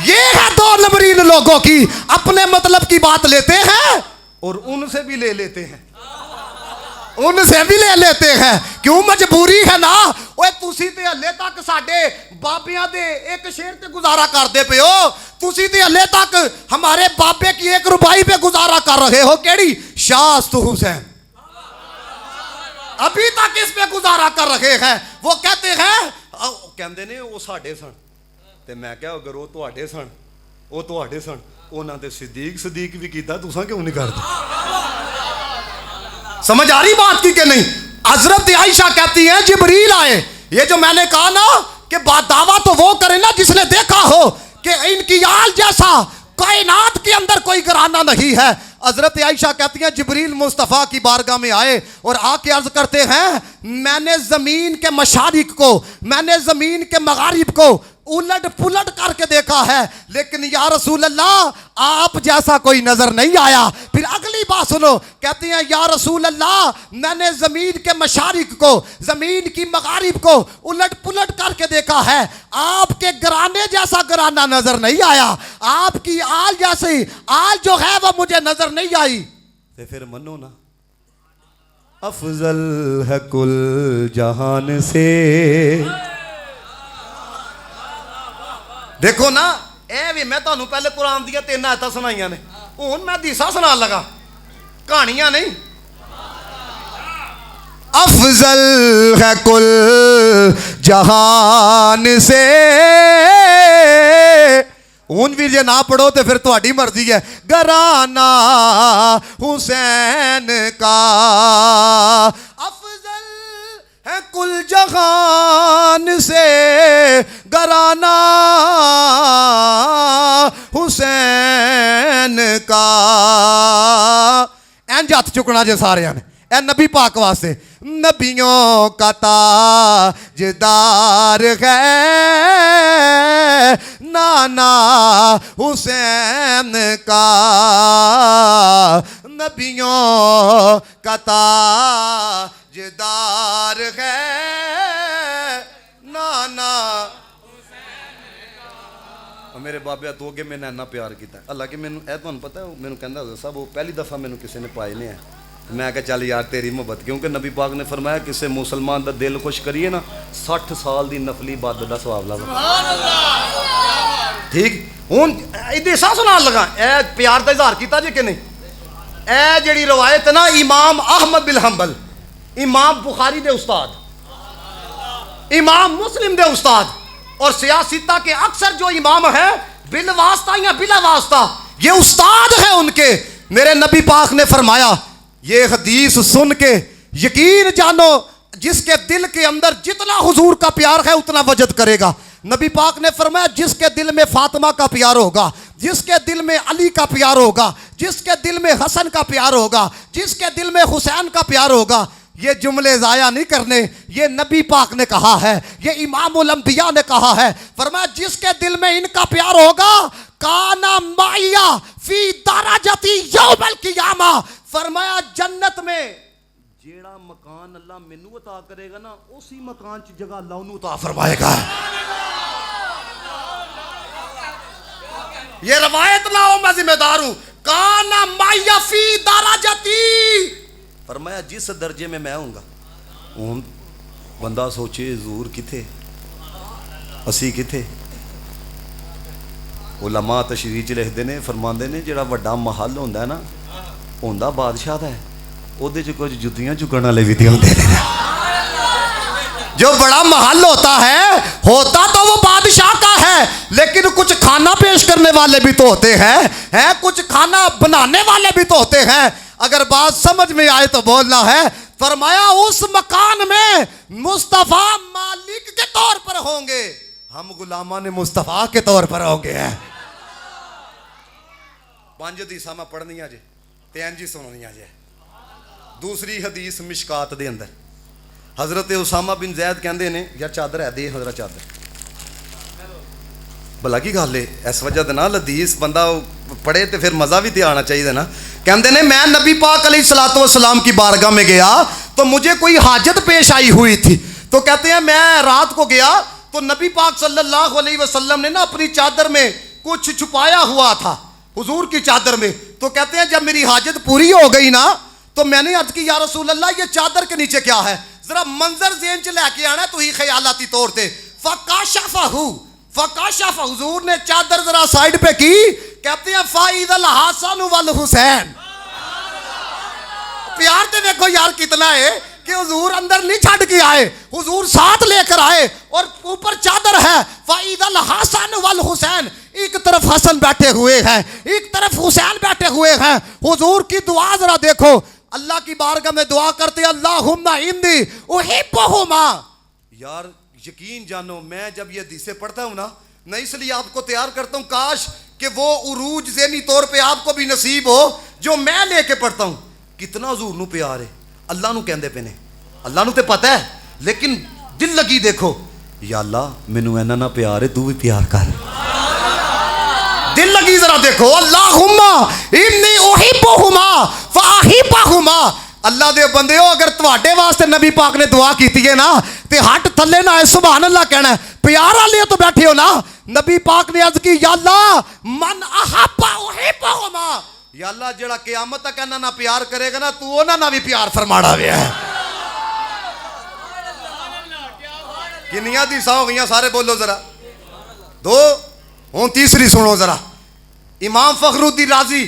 ये है दो नंबरीन लोगों की, अपने मतलब की बात लेते हैं और उनसे भी ले लेते हैं, उनसे भी ले लेते हैं। क्यों? मजबूरी है ना। ओए तुसी ते हले तक साडे बाबियां दे एक शेर ते गुजारा करदे पे हो, तुसी ते हले तक हमारे बाबे की एक रुपई पे गुजारा कर रहे हो। केड़ी? शास्त हुसैन, अभी तक इस पे गुजारा कर रहे हैं। वो कहते हैं कहंदे ने वो साडे सन, ते मैं क्या अगर वो तुहाडे सन, वो तुहाडे सन, उन्हां ते सिद्दीक सदीक भी कीता, तुसां क्यों नहीं करदे? समझ आ रही बात की कि नहीं? हजरत आयशा कहती हैं जिब्रील आए। ये जो मैंने कहा ना कि दावा तो वो करे ना जिसने देखा हो कि इनकी आल जैसा कायनात के अंदर कोई घराना नहीं है। हजरत आयशा कहती हैं जिब्रील मुस्तफ़ा की बारगाह में आए और आके अर्ज करते हैं मैंने ज़मीन के मशारिक को, मैंने ज़मीन के मगारिब को उलट पुलट करके देखा है, लेकिन या रसूल अल्लाह आप जैसा कोई नजर नहीं आया। फिर अगली बात सुनो, कहती हैं या रसूल अल्लाह मैंने जमीन के मशारिक को, जमीन की मगारिब को उलट पुलट करके देखा है, आपके घराने जैसा घराना नजर नहीं आया, आपकी आल जैसी आल जो है वो मुझे नजर नहीं आई। तो फिर मनो ना अफजल है कुल जहान से। देखो ना ए भी मैं तुहानू पहले कुरान दियां 3 आयतां सुनाइयां ने, हुण मैं हदीसां सुनान लगा। कहानियां नहीं। अफजल है कुल जहान से, हूं भी जे ना पढ़ो तो फिर तुम्हारी मर्जी है। घराना हुसैन का अफजल है कुल जहान से, घराना हुसैन का। इंज हथ चुकना जे सारे ने, ए नबी पाक वास्ते। नबियों का ताजदार है नाना हुसैन का, नबियों का ताजदार है नाना। मेरे बाबे तो अगे मैंने इन्ना प्यार किया, हालांकि मैंने तुहानू पता है, मैंने कहता साहब वो पहली दफ़ा मैंने किसी ने पाए ने है। मैं क्या चल यार तेरी मोहब्बत, क्योंकि नबी पाक ने फरमाया किसी मुसलमान का दिल खुश करिए ना 60 साल की नफली इबादत का सवाब लगा। ठीक हूँ ये सुना लगा ए प्यार का इजहार किया जे कि नहीं। ए जी रवायत ना इमाम अहमद बिन हंबल, इमाम बुखारी दे उस्ताद, इमाम मुस्लिम दे उस्ताद और सियासिता के अक्सर जो इमाम है बिल वास्ता या बिला वास्ता ये उस्ताद है उनके। मेरे नबी पाक ने फरमाया ये हदीस सुन के यकीन जानो जिसके दिल के अंदर जितना हुजूर का प्यार है उतना वजद करेगा। नबी पाक ने फरमाया जिसके दिल में फातिमा का प्यार होगा, जिसके दिल में अली का प्यार होगा, जिसके दिल में हसन का प्यार होगा, जिसके दिल में हुसैन का प्यार होगा। ये जुमले जाया नहीं करने, ये नबी पाक ने कहा है, ये इमामुल अंबिया ने कहा है। फरमाया जिसके दिल में इनका प्यार होगा काना माइया फी दराजती यौमल क़ियामा। फरमाया जन्नत में जेड़ा मकान अल्लाह मैनू अता करेगा ना उसी मकान च जगह अल्लाह उन्हें अता फरमाएगा। ये रवायत ना हो, मैं जिम्मेदार हूं। काना माइया फी दराजती, फरमाया जिस दर्जे में मैं हूँगा। हूँ बंदा सोचे हजूर किथे असी किथे। उलमा तशरीह च लिखते हैं, फरमाते हैं जिहड़ा वड्डा महल होंदा है ना होंदा बादशाह दा है, उहदे च कुछ जुत्तियां चुकण वाले भी होंदे ने। जो बड़ा महल होता तो वो बादशाह का है, लेकिन कुछ खाना पेश करने वाले भी तो होते हैं, कुछ खाना बनाने वाले भी तो होते हैं। अगर बात समझ में आए तो बोलना है। फरमाया उस मकान में मुस्तफा मालिक के तौर पर होंगे, हम गुलामा ने मुस्तफा के तौर पर होंगे। पंज हदीसां मैं पढ़नियां जे ते इंज ही सुननियां जे। दूसरी हदीस मिशकात दे अंदर हजरत उसामा बिन जैद कहते ने यार चादर है दे हजरत चादर। भला की गल है, इस वजह से ना हदीस बंदा पढ़े तो फिर मज़ा भी तो आना चाहिए ना। कहते ने मैं नबी पाक अलैहिस्सलातु वस्सलाम की बारगाह में गया तो मुझे कोई हाजत पेश आई हुई थी। तो कहते हैं मैं रात को गया तो नबी पाक सल्लल्लाहु अलैहि वसल्लम ने ना अपनी चादर में कुछ छुपाया हुआ था हुजूर की चादर में। तो कहते हैं जब मेरी हाजत पूरी हो गई ना तो मैंने अर्ज की या रसूल अल्लाह ये चादर के नीचे क्या है, जरा मंजर ज़हन च लेके आना तो ही ख्यालाती तौर पे। फकाशफ़ा हुजूर ने चादर जरा साइड पे की, कहते हैं फाइदल हसन वल हुसैन। प्यार तो देखो यार कितना है कि हुजूर अंदर नहीं छड़ के आए, हुजूर साथ लेकर आए और ऊपर चादर है। फाइदल हसन वल हुसैन, एक तरफ हसन बैठे हुए हैं, एक तरफ हुसैन बैठे हुए हैं। हुजूर की दुआ जरा देखो, अल्लाह की बारगाह में दुआ करते अल्लाहुम्मा इन्नी उहिब्बुहुमा। यार यकीन जानो मैं जब ये हदीसें पढ़ता हूँ ना, मैं इसलिए आपको तैयार करता हूँ काश कि वो उरूज ज़हनी तौर पे आपको भी नसीब हो जो मैं लेके पढ़ता हूँ। कितना हुजूर नू प्यार है, अल्लाह नू कहंदे पे ने, अल्लाह नू ते पता है, लेकिन दिल लगी देखो या अल्लाह मैनू इन्ना ना प्यार है तू भी प्यार कर। दिल लगी जरा देखो अल्लाहुम्मा इन्नी उहिब्बुहुमा फाहिब्बुहुमा। अल्लाह दे बंदे हो अगर तुम्हारे वास्ते नबी पाक ने दुआ की है ना ते हट थले ना है सुभान अल्लाह कहना। प्यार वाले तो बैठे हो ना, नबी पाक ने अर्ज की या अल्लाह मन अहब्बा उहिब्बुहुमा। या अल्लाह जेड़ा क़यामत तक इन्हां नाल प्यार करेगा ना तू उन्हां नाल भी प्यार फरमाना वे है। किन्नियां हदीसां हो गईयां सारे बोलो जरा दो। हुण तीसरी सुनो जरा। इमाम फखरुद्दीन राजी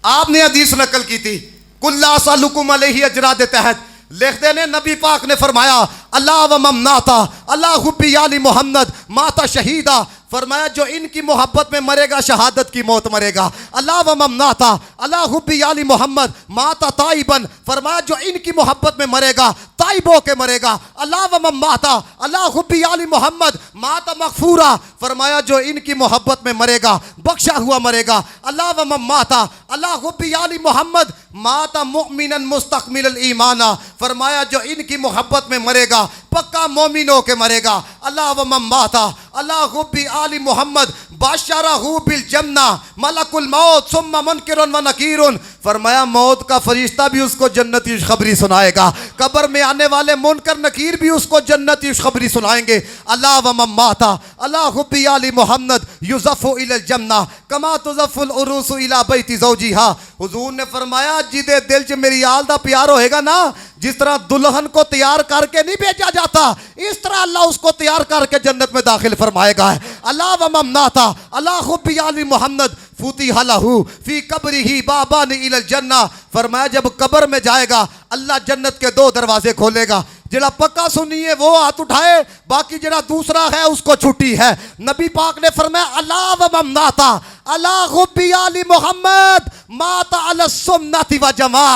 आपने हदीस नकल की थी, कुल्ला सालुकुम अलैहि अजरा दे तहत लिखते ने नबी पाक ने फरमाया अल्लाह व ममनाता अल्लाह हुब्बी आली मोहम्मद माता शहीदा, फरमाया जो इनकी मोहब्बत में मरेगा शहादत की मौत मरेगा। अल्लाह व ममनाता अल्लाह हुब्बी आली मोहम्मद माता ताइबन, फरमाया जो इनकी मोहब्बत में मरेगा ताइबो के मरेगा। अल्लाह व ममनाता अल्लाह हुब्बी आली मोहम्मद माता मगफूरा, फरमाया जो इनकी मोहब्बत में मरेगा बख्शा हुआ मरेगा। अल्लाह व ममनाता अल्लाह हुब्बी आली मोहम्मद माता मुमिनन मुस्तकमिल ईमाना, फरमाया जो इनकी मोहब्बत में मरेगा पक्का मोमिनों के मरेगा। अल्लाह व ममनाता अल्लाह हुब्बी आली मोहम्मद बाशरहु बिल जन्ना मलकुल मौत सुम्मा मुनकिरुन व नकीरुन, फरमाया मौत का फरिश्ता भी उसको जन्नत की खुशखबरी सुनाएगा, कब्र में आने वाले मुनकर नकीर भी उसको जन्नत की खुशखबरी सुनाएंगे। अल्लाह व मम्माता अल्लाह हुब्बी आली मोहम्मद युज़फ़ु इलल जन्ना कमा तुज़फ़ुल उरूसु इला बैति ज़ौजिहा, हुजूर ने फरमाया जिदे दिल च मेरी आल दा प्यार होएगा ना, जिस तरह दुल्हन को तैयार करके नहीं भेजा जाता, इस तरह अल्लाह उसको तैयार करके जन्नत में दाखिल फरमाएगा। अल्लाह व ममनाता अल्लाह हुब्बी आली मोहम्मद फुतिहा लहू फी कब्रिही बाबान इलल जन्ना, फरमाया जब कब्र में जाएगा अल्लाह जन्नत के दो दरवाजे खोलेगा। जरा पक्का सुनिए वो हाथ उठाए, बाकी जरा दूसरा है उसको छुट्टी है। नबी पाक ने फरमाया अल्लाह व ममनाता अल्लाह हुब्बी आली मोहम्मद माता अला सुन्नति व जमा,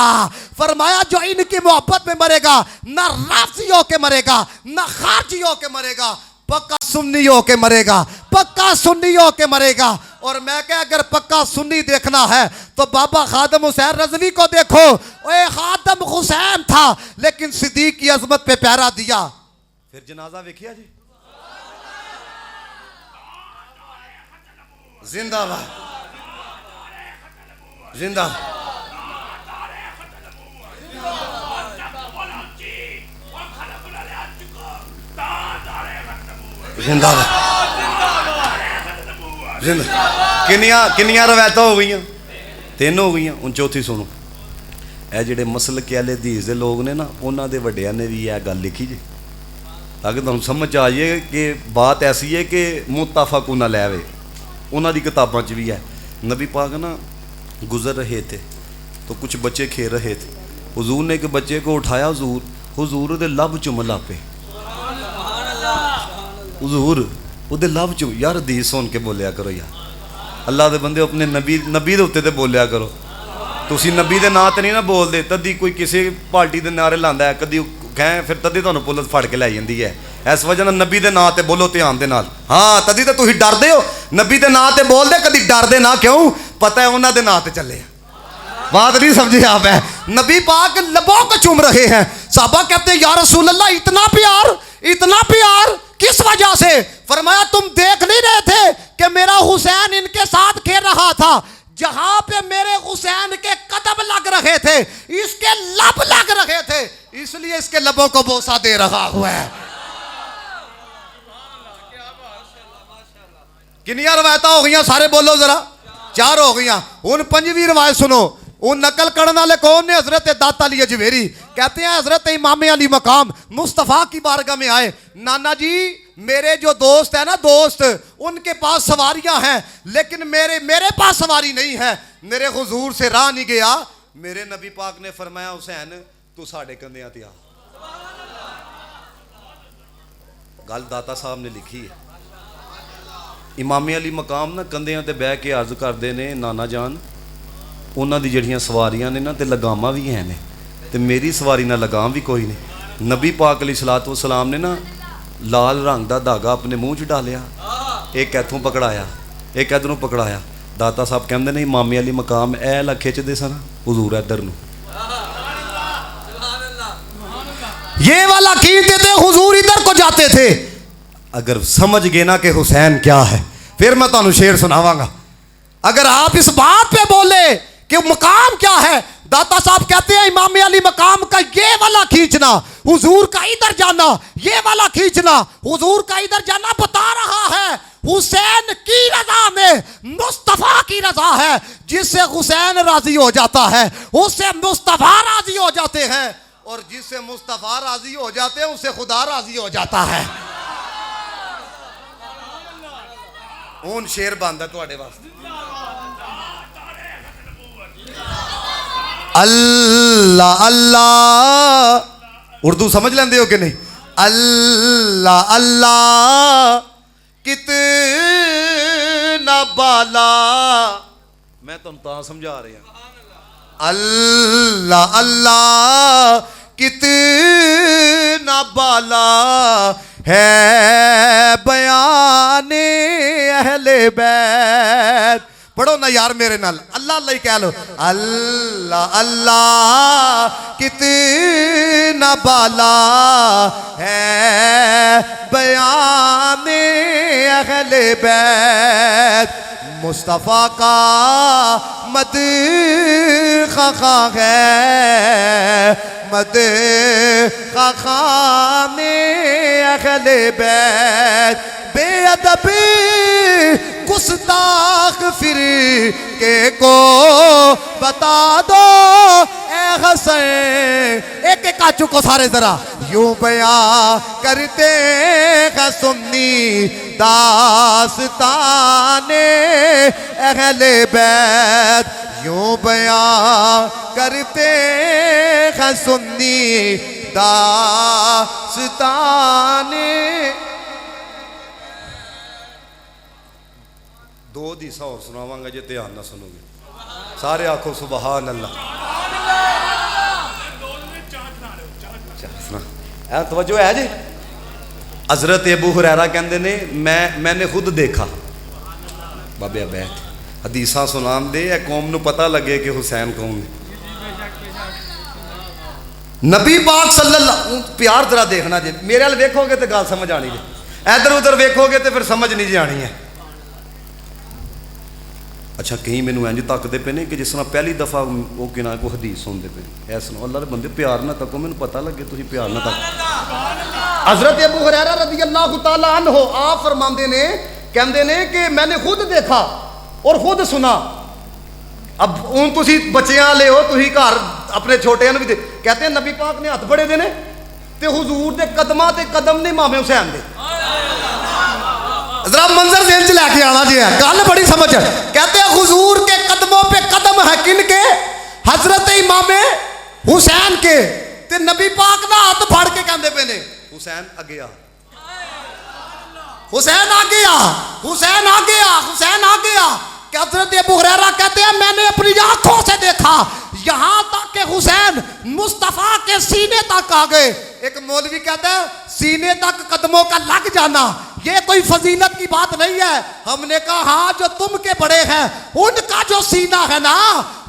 फरमाया जो इनकी मोहब्बत में मरेगा ना राफियों के मरेगा ना खारजियों के मरेगा, पक्का सुन्नियों के मरेगा, पक्का सुन्नियों के मरेगा। और मैं क्या अगर पक्का सुन्नी देखना है तो बाबा खादम हुसैन रज़वी को देखो, ओए खादम हुसैन था लेकिन सिद्दीक की अजमत पे पहरा दिया। फिर जनाजा देखिया जी, जिंदाबाद जिंदाबाद जिंदाबाद किनिया रवायत हो गई, तीन हो गई, हूँ चौथी सुनो। ए जिहड़े मसलक वाले हदीस दे लोग ने ना, उन्हां दे वड्डियां ने भी यह गल लिखी जी, ताकि तुहानूं समझ आ जाए कि बात ऐसी है कि मुत्तफ़क़ुन अलैह, उन्हां दी किताबां च भी है। नबी पाक ना गुजर रहे थे तो कुछ बच्चे खेल रहे थे, हुजूर ने एक बच्चे को उठाया, हुजूर दे लब चुम लापे, हुजूर उहदे लब चुम। यार हदीस सुन के बोलिया करो यार, अल्लाह दे बंदे अपने नबी दे उत्ते ते बोलिया करो। तुसी नबी दे नां ते नहीं ना बोलदे, तदी कोई किसी पार्टी दे नारे लांदा है, कदी कहें फिर तदी तुहानूं पुलिस फड़ के लै जांदी है। इस वजह नाल नबी दे नां ते बोलो ध्यान दे नाल, हाँ तदी तो तुसी डरदे हो, नबी दे नां ते बोलदे कदी डरदे ना क्यों, पता है उन्हां दे नां ते चले। बात नहीं समझे आप? है नबी पाक लबों को चूम रहे हैं, साहबा कहते हैं या रसूल अल्लाह इतना प्यार किस वजह से? फरमाया तुम देख नहीं रहे थे कि मेरा हुसैन इनके साथ खेल रहा था, जहां पे मेरे हुसैन के कदम लग रहे थे इसके लब लग रहे थे, इसलिए इसके लबों को बोसा दे रहा हुआ है। कितनी रवायत हो गई? सारे बोलो जरा, 4 हो गई। हूँ 5वीं रवायत सुनो। वो नकल करने वाले कौन ने? हजरत दाता अली अजमेरी कहते हैं हजरत इमाम अली मकाम मुस्तफ़ा की बारगाह में आए, नाना जी मेरे जो दोस्त है ना, दोस्त उनके पास सवारियां हैं लेकिन मेरे पास सवारी नहीं है, मेरे हुजूर से राह नहीं गया। मेरे नबी पाक ने फरमाया हुसैन तू साढ़े कंधियां ते आ। गल दाता साहब ने लिखी है। इमाम अली मकाम ना कंधियां ते बह के अर्ज करते ने, नाना जान उन्हां दी जड़ियां सवारियां ने ना ते लगामां भी हैं ने, ते मेरी सवारी ना लगाम भी कोई नहीं। नबी पाक अलैहिस्सलातु वस्सलाम ने ना लाल रंग का धागा अपने मूँह च डालिया, एक इत्थों पकड़ाया एक इधरों पकड़ाया। दाता साहब कहते नहीं इमाम अली मकाम ऐ ला खिंचदे सन, हुजूर इधर नूं ये वाला खींचते थे, हुजूर इधर को जाते थे। अगर समझ गए ना कि हुसैन क्या है, फिर मैं तुहानूं शेर सुनावांगा। अगर आप इस बात पे बोले कि मकाम क्या है, दाता साहब कहते हैं इमाम अली मकाम का ये वाला खींचना, हुजूर का इधर जाना, ये वाला खींचना, हुजूर का इधर जाना बता रहा है हुसैन की रजा में मुस्तफा की रजा है। जिससे हुसैन राजी हो जाता है उससे मुस्तफा राजी हो जाते हैं, और जिससे मुस्तफा राजी हो जाते हैं उससे खुदा राजी हो जाता है। हूँ शेर बंद है तुहाडे वास्ते। अल्लाह अल्लाह। उर्दू समझ लेंदे हो कि नहीं? अल्लाह अल्लाह कितना बाला। मैं तुम तां समझा रहा। अल्लाह अल्लाह कितना बाला है बयाने अहले बैत। पढ़ो ना यार मेरे नाल, अल्लाह अल्लाह ही कह लो। अल्लाह अल्लाह कितना बाला है बयाने अहले बैत। मुस्तफ़ा का मद खा है मद खाने अहले बैत। बेअदबी गुस्ताख फिर के को बता दो ए हसन। एक एक आ चुको सारे जरा। यूं बयां करते हैं सुन्नी दास्ताने अहले बैत। यूं बयां करते हैं सुन्नी दास्ताने। दो दिशा और सुनावांगा जे ध्यान ना सुनोगे। सारे आखो सुबहान अल्लाह। तवज्जो है जी। हजरत अबू हुरैरा कहते ने मैंने खुद देखा। बाबे बैठ हदीसा सुनाम दे कौम नू पता लगे कि हुसैन कौन है। नबी पाक सल्लल्लाहु प्यार जरा देखना जी। मेरे वाल वेखोगे तो गल समझ आनी जी, इधर उधर वेखोगे तो फिर समझ नहीं जी आनी है। अच्छा कहीं मैनू इंज तकते पे ने कि जिस तरह पहली दफ़ा वो कि ना को हदीस सुनते पे। ऐ सुनो अल्लाह के बंदे प्यार ना तको, मैनू पता लगे तुम प्यार ना तको। हज़रत अबू हुरैरा रज़ी अल्लाह तआला अन्हु आप फरमाते ने कहते ने कि मैंने खुद देखा और खुद सुना। अब हूँ तुम बच्चियां ले हो, तुम घर अपने छोटियां भी कहते हैं नबी पाक ने हथ बड़े दे ने ते हुजूर दे कदमां ते कदम ने इमाम हुसैन दे। जरा मंजर जेल च लैके आना जी है, गल बड़ी समझ। कहते हैं हुजूर के कदमों पे कदम है किन के? हजरत इमाम हुसैन के। ते नबी पाक ना हाथ फड़ के कहते पे ने हुसैन अगे आ, हुसैन आ गया, हुसैन आ गया, हुसैन आ गया। हजरत अबू हुरैरा कहते हैं मैंने अपनी आंखों से देखा यहां तक कि हुसैन मुस्तफा के सीने तक आ गए। एक मौलवी कहता है सीने तक कदमों का लग जाना ये कोई फजीलत की बात नहीं है। हमने कहा हाँ जो तुम के बड़े हैं उनका जो सीना है ना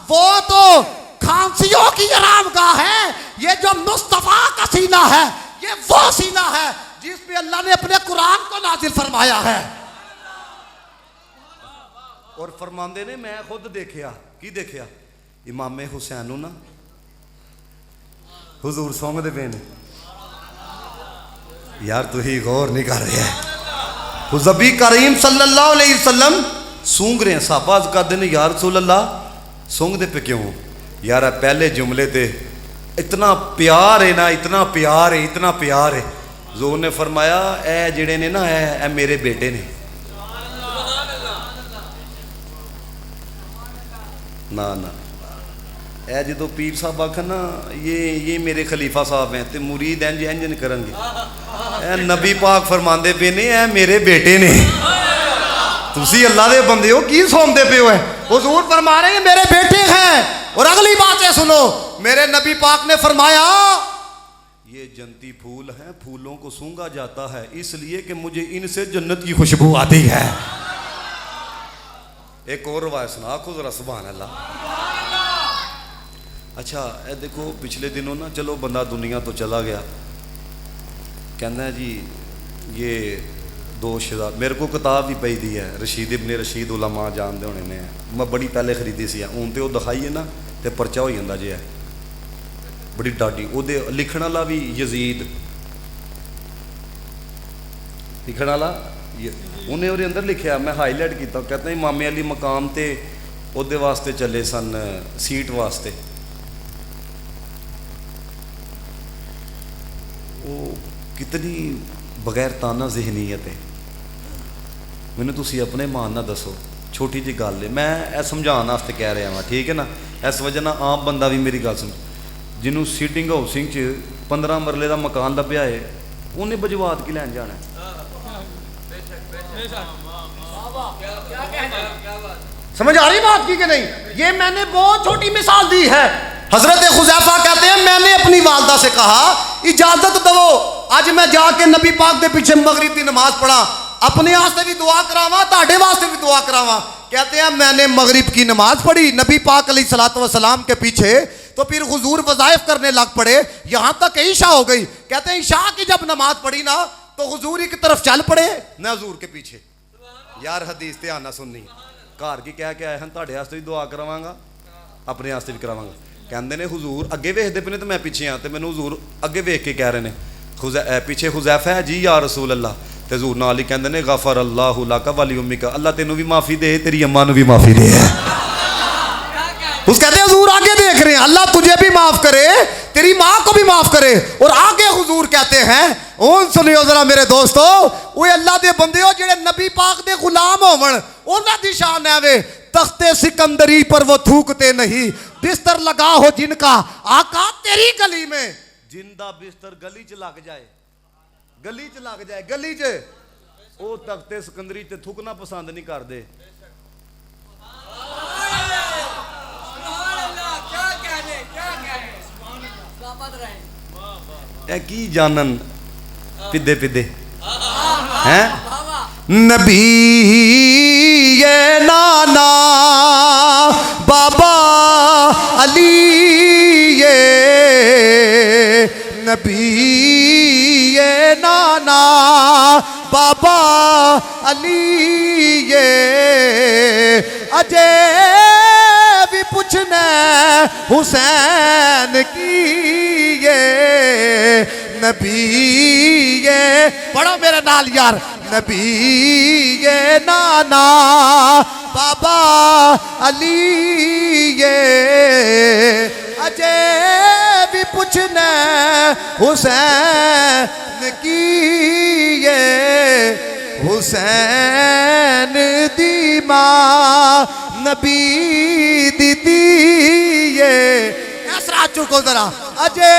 वो तो खांसियों की आरामगाह है। ये जो मुस्तफा का सीना है ये वो सीना है जिसमें अल्लाह ने अपने कुरान को नाजिल फरमाया है। और फरमांदे ने मैं खुद देखिया। की देखिया? इमाम हुसैन ना हुजूर सौंगदे पे ने। यार तू ही गौर नहीं कर रहा है। नबी करीम सल्लल्लाहु अलैहि वसल्लम सूंघ रहे हैं। साहबा कहते हैं यार रसूल अल्लाह सूंघदे पे क्यों? यार पहले जुमले ते इतना प्यार है ना, इतना प्यार है, इतना प्यार है। जोर ने फरमाया ए जिहड़े ने ना ए मेरे बेटे ने। ना ना ए जो पीर साहब आखन ना ये मेरे खलीफा साहब हैं तो मुरीद इंज इंज नहीं करेंगे। ए नबी पाक फरमांदे पे ने ए मेरे बेटे ने। तुसी अल्लाह दे बंदे हो की सौंदे पे हो? हुजूर फरमा रहे हैं मेरे बेटे हैं। और अगली बात है सुनो, मेरे नबी पाक ने फरमाया ये जन्नती फूल हैं, फूलों को सूंघा जाता है इसलिए कि मुझे इनसे जन्नत की खुशबू आती है। एक और रवायत सुना खुद जरा सुभान अल्लाह। अच्छा ए देखो पिछले दिनों ना चलो बंदा दुनिया तो चला गया, कहना है जी ये दो शजा मेरे को किताब भी पई दी है रशीद इब्ने रशीद उलमा जानते होने ने। मैं बड़ी पहले खरीदी सी हूँ तो दिखाई है ना तो परचा हो जाता जे है बड़ी डाडी। ਉਹਦੇ लिखण वाला भी यजीद लिखण वाला उन्हें ਉਹਦੇ अंदर लिखा मैं हाईलाइट किया कहते इमामे अली मकाम ते ਉਹਦੇ वास्ते चले सन सीट वास्ते। वो कितनी बगैर ताना जहनीयत है। मैंने तुसी अपने मान ना दसो छोटी जी गल है मैं समझाने वास्ते कह रहा हाँ ठीक है ना। इस वजह ना आम बंदा भी मेरी गल सुन, जिन्हों सीटिंग हाउसिंग च 15 मरले का मकान लभ्या है उन्हें बजवात की लैन जाना है। समझ आ रही बात की कि नहीं? ये मैंने बहुत छोटी मिसाल दी है। हजरत खुजैफा कहते हैं मैंने अपनी वालदा से कहा इजाजत दो अज मैं जाके नबी पाक के पीछे मगरिब की नमाज पढ़ा, अपने वास्ते भी दुआ करावा, ताड़े वास्ते भी दुआ करावा। कहते हैं मैंने मगरिब की नमाज पढ़ी नबी पाक अलैहिस्सलातु वस्सलाम के पीछे, तो फिर हुजूर वज़ाइफ करने लग पड़े, यहाँ तक ईशा हो गई। कहते हैं ईशा की जब नमाज पढ़ी ना तो हुजूर की तरफ चल पड़े, मैं हुजूर के पीछे। यार हदीस ध्यान ना सुननी, घर की कह के आए हैं तुहाडे वास्ते भी दुआ करावांगा, अपने वास्ते भी करावांगा। कहते ने हुजूर अगे वेखदे पे ने तो मैं पीछे हाँ, तो मैंने हुजूर अगे वेख के कह रहे ने पीछे हुज़ैफा है जी या रसूल अल्लाह, तो हुजूर नाल ही कहते ने गफर अल्लाहु लका वली उम्मिका, अल्लाह तेनू भी माफ़ी दे तेरी अम्मा नू भी माफ़ी दे। उस कहते हुजूर आगे देख रहे हैं अल्लाह तुझे भी माफ करे तेरी माँ को भी माफ करे। और आगे हुजूर कहते हैं उन सुनियो जरा मेरे दोस्तों, वो अल्लाह दे बंदे हो जेड़े नबी पाक दे गुलाम होवन उन्हां दी शान है वे, तख्ते सिकंदरी पर वो थूकते नहीं, बिस्तर लगा हो जिनका आका तेरी गली में, जिंदा बिस्तर गली च लग जाए, गली च लग जाए, गली च वो तख्ते सिकंदरी च थूकना पसंद नहीं करते। की जानन पिदे पिदे हैं नबी ये नाना बाबा अली ये नबी ये नाना बाबा अली ये अजय भी पूछना हुसैन की ये नबी ये पढ़ो मेरे नाल यार नबी ये नाना बाबा अली ये अजय भी पूछना हुसैन की ये हुसैन दी मां नबी दीदी ये ऐसा चुको जरा अजय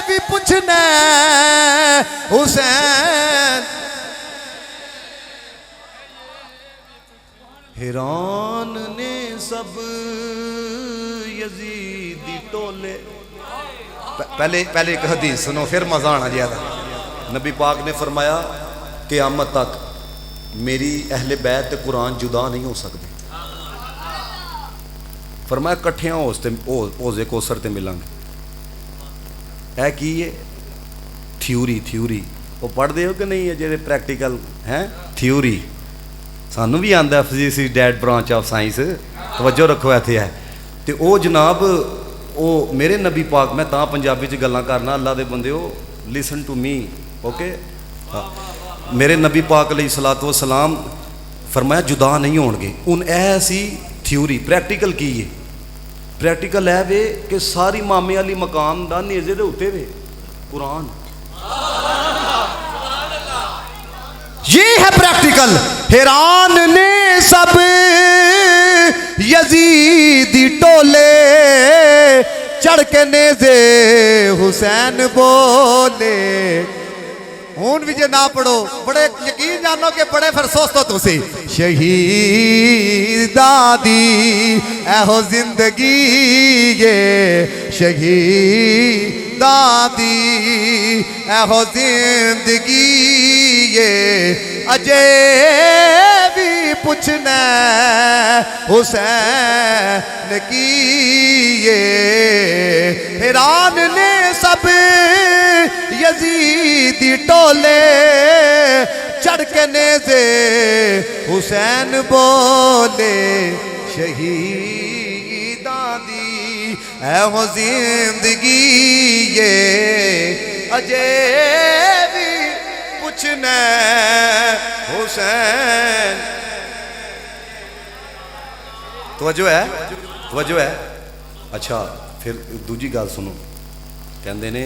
भी पूछना हुसैन। हैरान ने सब यजीदी टोले। पहले पहले एक हदीस सुनो फिर मजा आना ज्यादा। नबी पाक ने फरमाया क़यामत तक मेरी अहले बैत कुरान जुदा नहीं हो सकते। फरमाया कट्ठियां होजे कोसर ते मिलांगे। है की है थ्योरी थ्योरी वो पढ़ते हो कि नहीं है जेडे प्रैक्टिकल हैं थ्योरी सानू भी आंदा physics dad branch of science तवज्जो रखो इत्थे है तो वो जनाब वो मेरे नबी पाक मैं तां पंजाबी च गल्लां करना अल्लाह दे बंदे हो लिसन टू मी ओके। मेरे नबी पाक अलैहिस्सलातु वस्सलाम फरमाया जुदा नहीं होणगे। हुण ऐसी थ्योरी प्रैक्टिकल की है प्रैक्टिकल है वे कि सारी मामे वाली मकाम दा नेज़े दे उत्ते वे कुरान। ये है प्रैक्टिकल। हैरान ने सब यजीदी टोले चढ़ के नेज़े हुसैन बोले। हूँ भी जे ना पढ़ो बड़े यकीन जानो कि बड़े फिर सोचो तुसी शहीदा दी एहो जिंदगी ये शहीदा दी एहो जिंदगी ये अजय भी पूछना हुसैन की ये। हैरान ने सब यजीदी टोले चढ़ के नेज़े हुसैन बोले शहीदा दी एहो जिंदगी ये अजय भी पूछना हुसैन। तवज्जो है तवज्जो है। अच्छा फिर दूजी गल सुनो कहते ने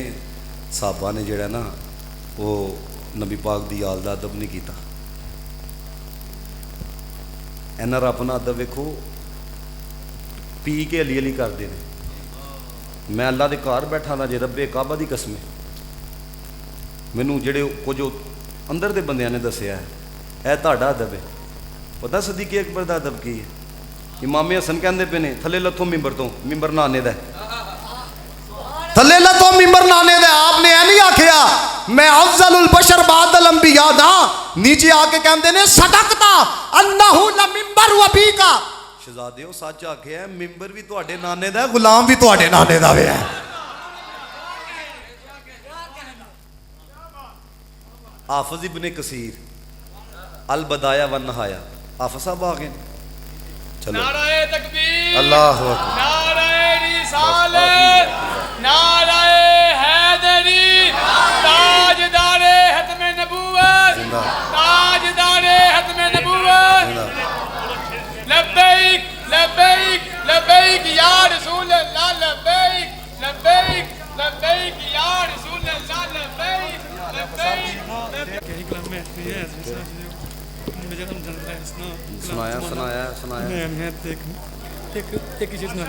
साहबा ने जड़ा ना वो नबी पाक दी आल दा अदब नहीं किया। इन्हां दा अपना अदब वेखो पी के अली अली करते हैं। मैं अल्लाह के घर बैठा था जे रब्बे काबा की कसम मैनू जेड़े कुछ अंदर के बंदियां ने दसिया है तुहाडा अदब है। पता सदीक़े अकबर का अदब की है? इमामे हसन कहते पे ने थले लथो मिंबर नाने दा थले लथो मिंबर नाने दा। आपने ऐ नहीं आखिया मैं अफजलुल बशर बादल अंबिया दा। नीचे आके कहते ने सदकता अन्नहु ला मिंबर वबी का। शहजादे सच आखे है मिंबर भी तुहाडे नाने दा गुलाम भी तुहाडे नाने दा वे है। हाफिज इब्ने कसीर अल बदाया वन नहाया हाफिज साहब आ गए। चलो नाराए तकबीर, अल्लाह अकबर, नाराए रिसालत, नाराए हैदरी, ताजदारे खत्मे नबूवत, ताजदारे खत्मे नबूवत। लब्बैक लब्बैक लब्बैक या रसूल अल्लाह, लब्बैक लब्बैक लब्बैक या रसूल अल्लाह, लब्बैक लब्बैक। सुनाया सुनाया सुनाया। एक चीज ना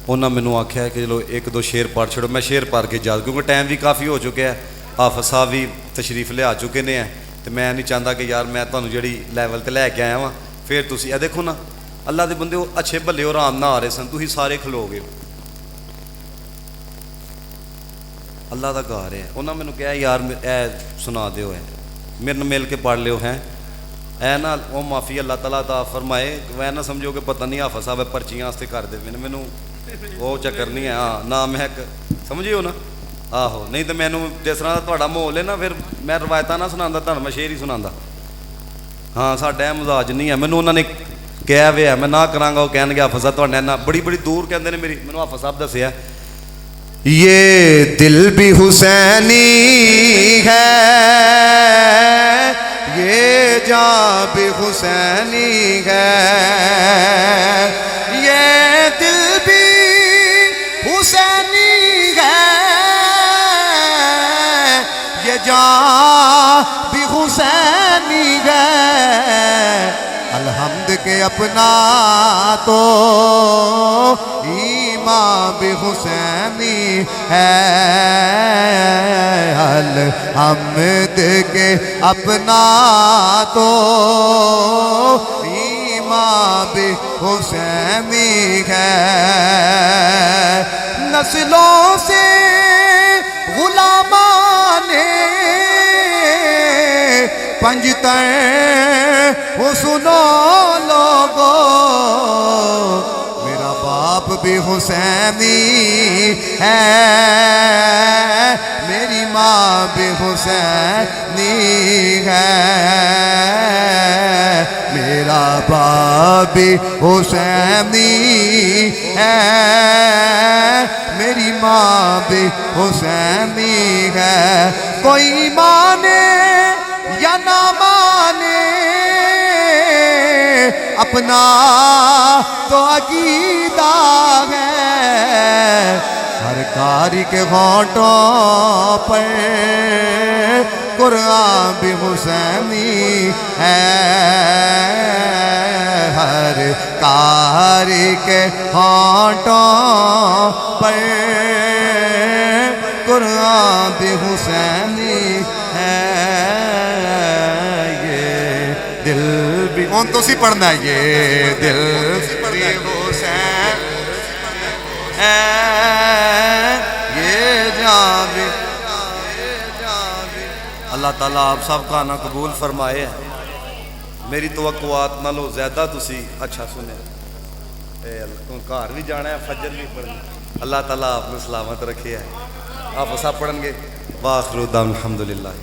उन्होंने मैनू आख्या कि चलो एक दो शेर पढ़ छोड़ो। मैं शेर पढ़ के जा क्योंकि टाइम भी काफ़ी हो चुका है। हाफिज साहब भी तशरीफ लिया चुके ने तो मैं नहीं चाहता कि यार मैं तुहानू जी लैवल ते लैके आया वहाँ फिर तुसी देखो ना अल्लाह के बंदे अच्छे भले हो आराम ना आ रहे सन तुसी सारे खलो गए। अल्लाह का घर है। उन्होंने मैनू कहा यार ए सुना दो है मेरे ने मिल के पढ़ लियो है ऐ ना वो माफ़ी अल्लाह तला ता फरमाए। वह ना समझो कि पता नहीं हाफिज साहब पर्चियाँ वास्ते करते पे मैनू वो चक्कर नहीं है। हाँ ना मैं समझियो ना आहो नहीं तो मैनू जिस तरह का तुहाडा माहौल है ना फिर मैं रवायत ना सुनांदा तुहानू मैं शेर ही सुनांदा। हाँ साडा मजाज नहीं है। मैनू उन्होंने कहा वे है मैं ना करांगा। वो कहणगे हाफिज साहब तुहाडे ना बड़ी बड़ी दूर कहते हैं मेरी मैनू हाफिज साहब दसिया ये दिल भी हुसैनी है ये जान भी हुसैनी है। ये दिल भी हुसैनी है ये जान भी हुसैनी है। अलहम्द के अपना तो ईमान भी हुसैनी है। अलहम्द के अपना तो ईमान भी हुसैनी है। नस्लों से गुलामाने पंजतर वो सुनो लोगो मेरा बाप भी हुसैनी है मेरी माँ भी हुसैनी है। मेरा बाप भी हुसैनी है मेरी माँ भी हुसैनी है। कोई माने या ना माने अपना तो अकीदा है। हर कारी के होंठों पर कुरान भी हुसैनी है। हर कारी के होंठों पर कुरान भी हुसैनी है। दिल भी कौन तो सी पढ़ना है ये दिल भी हुसैन ये जान भी। अल्लाह ताला आप सब का ना कबूल फरमाए। मेरी तवक्कुआत नालों ज़्यादा तुसी अच्छा सुने। घर भी जाना है फजर भी पढ़ना। अल्लाह ताला आपने सलामत रखे है। आप सब पढ़नगे वाखिर दाम अल्हम्दुलिल्लाह।